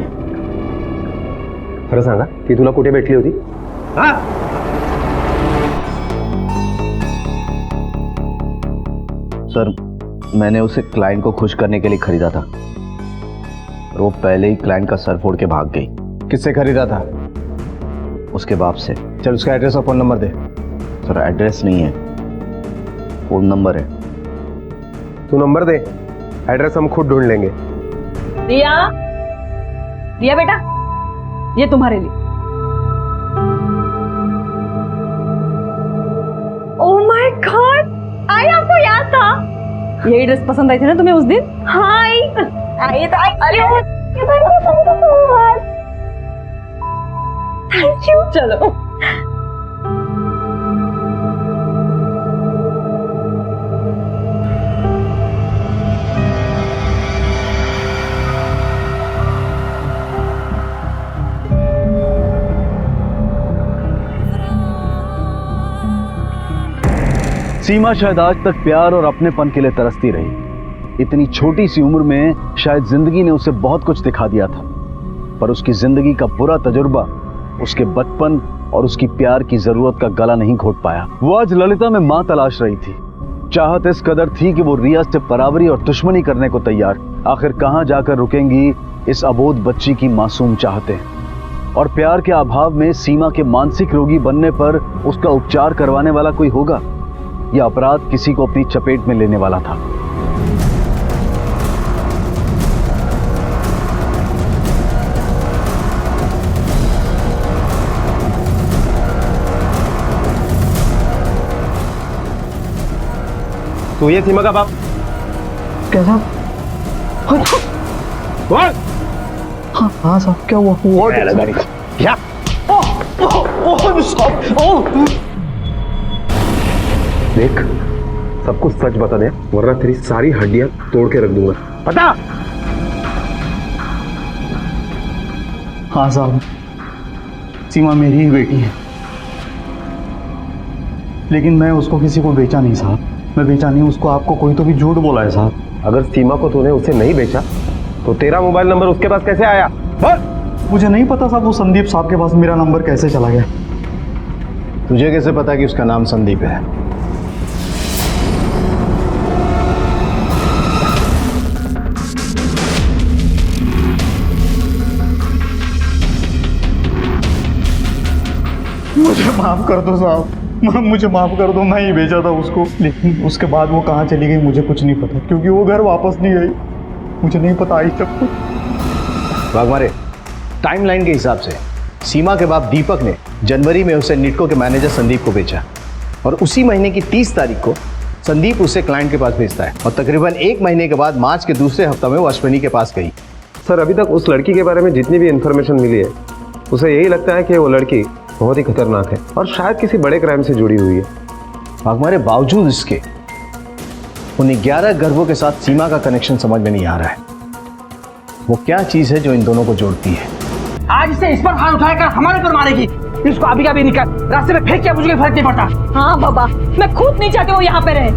खरं सांगा, ती तुला कुठे भेटली होती? हाँ? सर, मैंने उसे क्लाइंट को खुश करने के लिए खरीदा था और वो पहले ही क्लाइंट का सर फोड़ के भाग गई। किससे खरीदा था? उसके बाप से। चल उसका एड्रेस और फोन नंबर दे। सर, एड्रेस नहीं है, फोन नंबर है। तू नंबर दे, एड्रेस हम खुद ढूंढ लेंगे। रिया, रिया बेटा, ये तुम्हारे लिए। ओह माय गॉड, आई आपको याद था? यही ड्रेस पसंद आई थी ना तुम्हें उस दिन? हाय, आई तो अरे थैंक यू। चलो सीमा शायद आज तक प्यार और अपनेपन के लिए तरसती रही। इतनी छोटी सी उम्र में शायद जिंदगी ने उसे बहुत कुछ दिखा दिया था, पर उसकी जिंदगी का बुरा तजुर्बा उसके बचपन और उसकी प्यार की जरूरत का गला नहीं घोट पाया। वो आज ललिता में मां तलाश रही थी। चाहत इस कदर थी कि वो रिया से बराबरी और दुश्मनी करने को तैयार। आखिर कहां जाकर रुकेंगी इस अबोध बच्ची की मासूम चाहतें। और प्यार के अभाव में सीमा के मानसिक रोगी बनने पर उसका उपचार करवाने वाला कोई होगा, यह अपराध किसी को अपनी चपेट में लेने वाला था। तू ये सीमा का बाप? कैसा? हाँ साहब, क्या हुआ? क्या? देख, सब कुछ सच बता दे वरना तेरी सारी हड्डियां तोड़ के रख दूंगा। बता। हाँ साहब, सीमा मेरी ही बेटी है, लेकिन मैं उसको किसी को बेचा नहीं साहब। मैं बेचा नहीं उसको, आपको कोई तो भी झूठ बोला है साहब। अगर सीमा को तूने उसे नहीं बेचा तो तेरा मोबाइल नंबर उसके पास कैसे आया? मुझे नहीं पता साहब, वो संदीप साहब के पास मेरा नंबर कैसे चला गया। तुझे कैसे पता कि उसका नाम संदीप है? मुझे माफ कर दो साहब, मुझे माफ कर दो। मैं ही भेजा था उसको, लेकिन उसके बाद वो कहाँ चली गई मुझे कुछ नहीं पता, क्योंकि वो घर वापस नहीं आई। मुझे नहीं पता आई सब कुछ। वाघमारे, टाइमलाइन के हिसाब से सीमा के बाप दीपक ने जनवरी में उसे निटको के मैनेजर संदीप को बेचा और उसी महीने की 30 तारीख को संदीप उसे क्लाइंट के पास भेजता है और तकरीबन 1 महीने के बाद मार्च के दूसरे हफ्ते में वो अश्विनी के पास गई। सर अभी तक उस लड़की के बारे में जितनी भी इंफॉर्मेशन मिली है उसे यही लगता है कि वो लड़की बहुत ही खतरनाक है और शायद किसी बड़े क्राइम से जुड़ी हुई है। हमारे बावजूद इसके उन 11 गर्भों के साथ सीमा का कनेक्शन समझ में नहीं आ रहा है। वो क्या चीज है जो इन दोनों को जोड़ती है? आज इसे इस पर हाथ उठाकर हमारे पर मारेगी। इसको अभी का भी निकाल, रास्ते में फेंक किया, मुझे कोई फर्क नहीं पड़ता। हाँ बाबा, मैं खुद नहीं चाहती वो यहाँ पे रहे।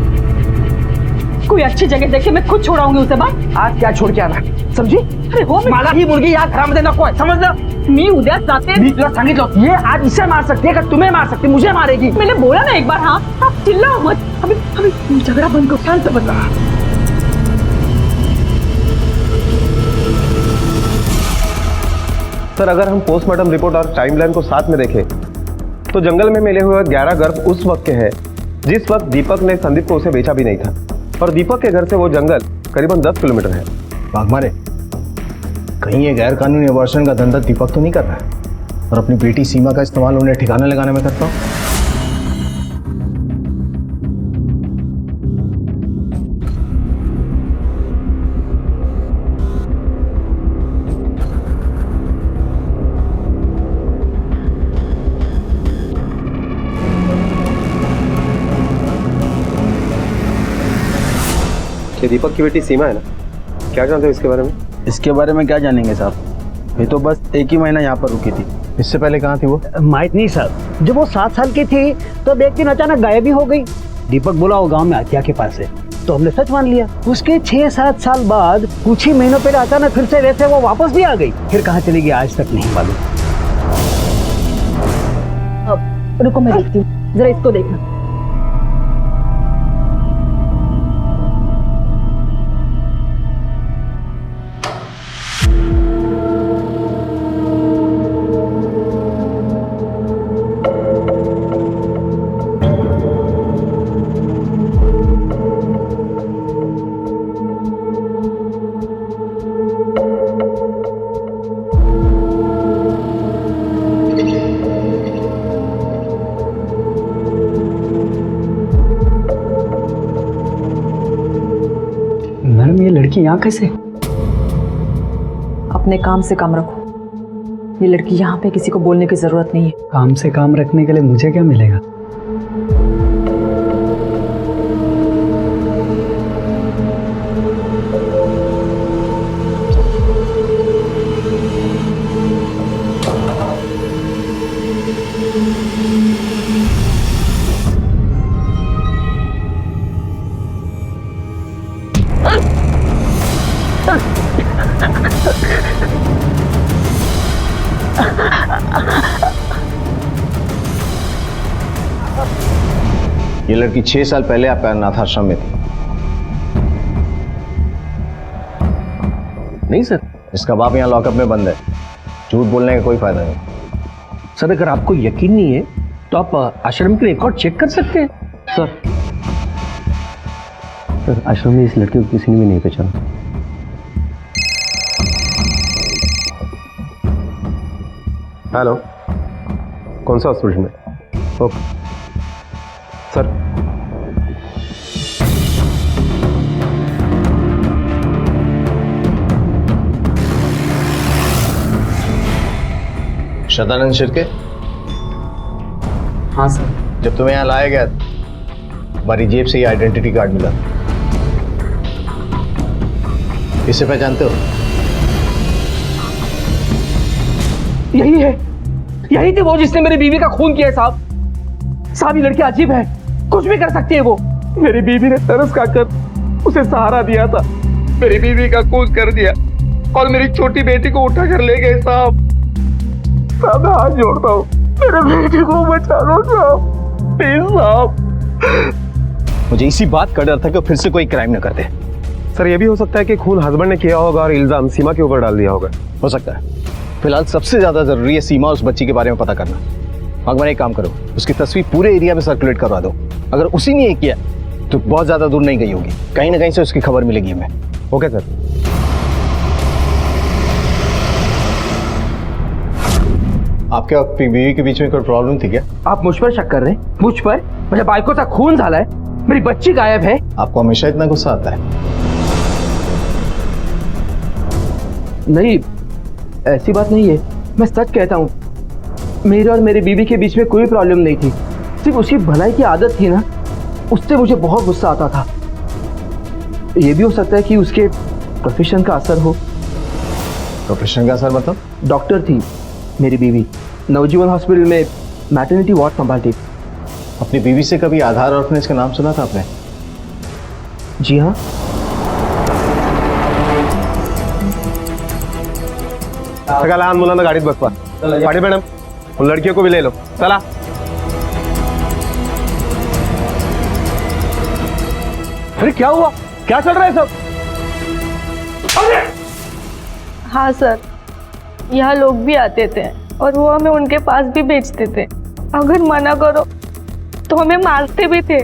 कोई अच्छी जगह देखे मैं खुद छोड़ाऊंगी उसे। बात आज क्या छोड़ के आना, समझी? अरे हो मला ही मुलगी या घरामध्ये नको आहे, समजलं? मी उद्या जाते। मी तुला सांगितलं ये आज इसे मार सकती है का तुम्हें मार सकती, मुझे मारेगी। मैंने बोला ना एक बार। हाँ आप चिल्लाओ मत, अभी झगड़ा बंद करो, शांत बन रहा। सर अगर हम पोस्टमार्टम रिपोर्ट और टाइमलाइन को साथ में देखें तो जंगल में मिले हुए 11 गर्भ उस वक्त के हैं जिस वक्त दीपक ने संदीप को उसे बेचा भी नहीं था और दीपक के घर से वो जंगल करीबन 10 किलोमीटर है। वाघमारे, कहीं ये गैर कानूनी अबॉर्शन का धंधा दीपक तो नहीं कर रहा है और अपनी बेटी सीमा का इस्तेमाल उन्हें ठिकाने लगाने में करता हो? ये दीपक की बेटी सीमा है ना, क्या जानते हो इसके बारे में? इसके बारे में क्या जानेंगे साहब, ये तो बस 1 ही महीना यहाँ पर रुकी थी। इससे पहले कहाँ थी वो? माहित नहीं साहब, जब वो 7 साल की थी तो एक दिन अचानक गायब ही हो गई। दीपक बोला वो गांव में आत्या के पास है, तो हमने सच मान लिया। उसके 6-7 साल बाद कुछ ही महीनों पहले अचानक फिर से वैसे वो वापस भी आ गई। फिर कहाँ चली गई आज तक नहीं मालूम। अब रुको मैं देखती हूँ, जरा इसको देखना। मैडम ये लड़की यहाँ कैसे? अपने काम से काम रखो। ये लड़की यहाँ पे किसी को बोलने की जरूरत नहीं है। काम से काम रखने के लिए मुझे क्या मिलेगा? ये लड़की 6 साल पहले आपका अनाथ आश्रम में थी। नहीं सर, इसका बाप यहाँ लॉकअप में बंद है। झूठ बोलने का कोई फायदा नहीं। सर अगर आपको यकीन नहीं है तो आप आश्रम के रिकॉर्ड चेक कर सकते हैं। सर आश्रम में इस लड़की को किसी ने भी नहीं पहचाना। हेलो, कौन सा हॉस्पिटल में? Okay sir. शतानंद शिर्के? हाँ सर। जब तुम्हें यहाँ लाया गया हमारी जेब से ये आइडेंटिटी कार्ड मिला। इसे पहचानते हो? यही है, यही थी वो जिसने मेरी बीवी का खून किया है साहब। साहब ये लड़की अजीब है, कुछ भी कर सकती है वो। मेरी बीवी ने तरस खाकर उसे सहारा दिया था, मेरी बीवी का खून कर दिया और मेरी छोटी बेटी को उठा कर ले गए साहब। साहब मैं हाथ जोड़ता हूँ, मेरे बेटी को बचा लो साहब, प्लीज साहब। मुझे इसी बात का डर था कि फिर से कोई क्राइम न करते। सर ये भी हो सकता है कि खून हस्बैंड ने किया होगा और इल्जाम सीमा के ऊपर डाल दिया होगा। हो सकता है। फिलहाल सबसे ज्यादा जरूरी है सीमा और उस बच्ची के बारे में पता करना। भगवान एक काम करो, उसकी तस्वीर पूरे एरिया में सर्कुलेट करवा दो। अगर उसी ने ये किया तो बहुत ज्यादा दूर नहीं गई होगी, कहीं ना कहीं से उसकी खबर मिलेगी हमें। Okay sir. आपके और आपकी बीवी के बीच में कोई प्रॉब्लम थी क्या? आप मुझ पर शक कर रहे हैं? मुझ पर? मुझे बाइकोचा खून झाला है, मेरी बच्ची गायब है। आपको हमेशा इतना गुस्सा आता है? नहीं, ऐसी बात नहीं है, मैं सच कहता हूँ। मेरे और मेरी बीवी के बीच में कोई प्रॉब्लम नहीं थी, सिर्फ उसकी भलाई की आदत थी ना, उससे मुझे बहुत गुस्सा आता था। ये भी हो सकता है कि उसके प्रोफेशन का असर हो। प्रोफेशन का असर मतलब? डॉक्टर थी मेरी बीवी, नवजीवन हॉस्पिटल में मैटरनिटी वार्ड संभालती। अपनी बीवी से कभी आधार ऑर्फनेज का नाम सुना था आपने? जी हाँ। सगळ्या लहान मुलांना गाडीत बसवा. पाटील मॅडम, उन लड़कियों को भी ले लो. चला. अरे क्या हुआ? क्या चल रहा है सब? हाँ सर, यहाँ लोग भी आते थे और वो हमें उनके पास भी भेजते थे। अगर मना करो तो हमें मारते भी थे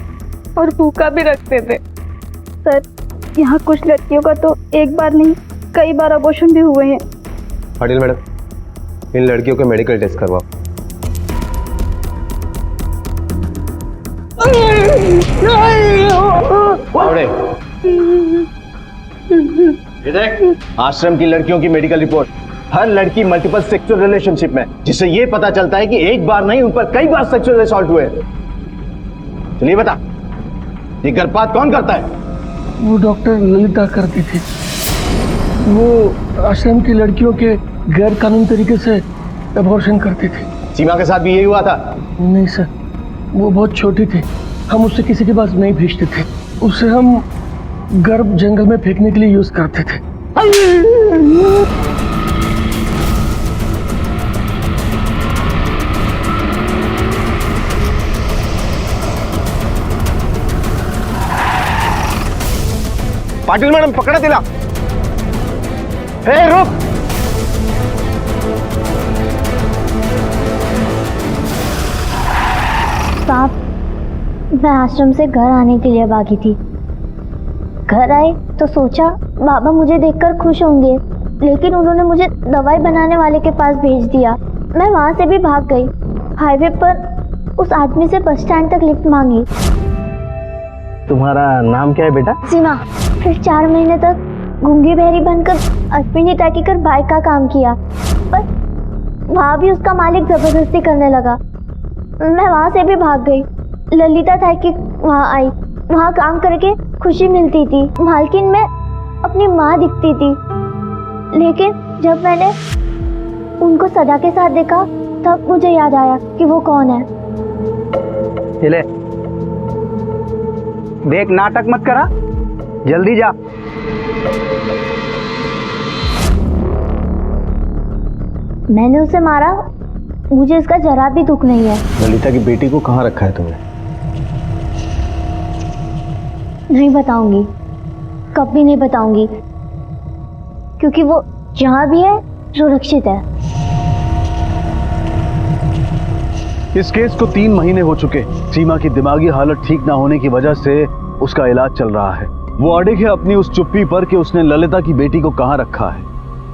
और भूखा भी रखते थे। सर, यहाँ कुछ लड़कियों का तो एक बार नहीं कई बार अबॉर्शन भी हुए हैं। पाटिल मैडम, इन लड़कियों के मेडिकल टेस्ट करवाओ। आश्रम की लड़कियों की मेडिकल रिपोर्ट। हर लड़की मल्टीपल सेक्सुअल रिलेशनशिप में, जिससे ये पता चलता है कि एक बार नहीं उन पर कई बार सेक्सुअल असॉल्ट हुए। चलिए बता, ये गर्भपात कौन करता है? वो डॉक्टर ललिता करती थी। वो आश्रम की लड़कियों के गैर कानूनी तरीके से अबॉर्शन करती थी। सीमा के साथ भी यही हुआ था? नहीं सर, वो बहुत छोटी थी, हम उससे किसी के पास नहीं भेजते थे। उसे हम गर्भ जंगल में फेंकने के लिए यूज करते थे। पाटिल मैडम, पकड़ा तिला. हे रुक. साहब, मैं आश्रम से घर आने के लिए भागी थी। घर आए तो सोचा बाबा मुझे देखकर खुश होंगे, लेकिन उन्होंने मुझे दवाई बनाने वाले के पास भेज दिया। मैं वहाँ से भी भाग गई। हाईवे पर उस आदमी से बस स्टैंड तक लिफ्ट मांगी। तुम्हारा नाम क्या है बेटा? सीमा। फिर 4 महीने तक गूंगी बहरी बनकर अश्विनी टैकी कर बाइक का काम किया, पर वहाँ भी उसका मालिक जबरदस्ती करने लगा। मैं वहाँ से भी भाग गई। ललिता टैकी वहाँ आई, वहाँ काम करके खुशी मिलती थी। मालकिन में अपनी माँ दिखती थी, लेकिन जब मैंने उनको सदा के साथ देखा तब मुझे याद आया कि वो कौन है। ले देख, नाटक मत करा, जल्दी जा। मैंने उसे मारा, मुझे इसका जरा भी दुख नहीं है। ललिता की बेटी को कहाँ रखा है तुमने? नहीं बताऊंगी, कभी नहीं बताऊंगी, क्योंकि वो जहाँ भी है सुरक्षित है। इस केस को 3 महीने हो चुके। सीमा की दिमागी हालत ठीक ना होने की वजह से उसका इलाज चल रहा है। वो अड़िग है अपनी उस चुप्पी पर कि उसने ललिता की बेटी को कहाँ रखा है।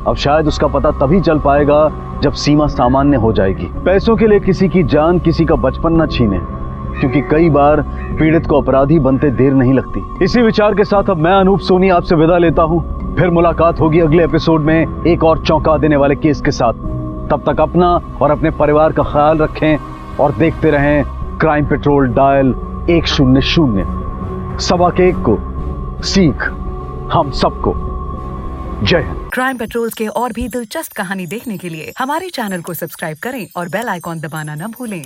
अब शायद उसका पता तभी चल पाएगा जब सीमा सामान्य हो जाएगी। पैसों के लिए किसी की जान, किसी का बचपन न छीने, क्योंकि कई बार पीड़ित को अपराधी बनते देर नहीं लगती। इसी विचार के साथ अब मैं अनूप सोनी आपसे विदा लेता हूँ। फिर मुलाकात होगी अगले एपिसोड में एक और चौंका देने वाले केस के साथ। तब तक अपना और अपने परिवार का ख्याल रखें और देखते रहें क्राइम पेट्रोल डायल 100। 1:15 को सीख हम सबको। जय हिंद। क्राइम पेट्रोल के और भी दिलचस्प कहानी देखने के लिए हमारे चैनल को सब्सक्राइब करें और बेल आइकॉन दबाना न भूलें।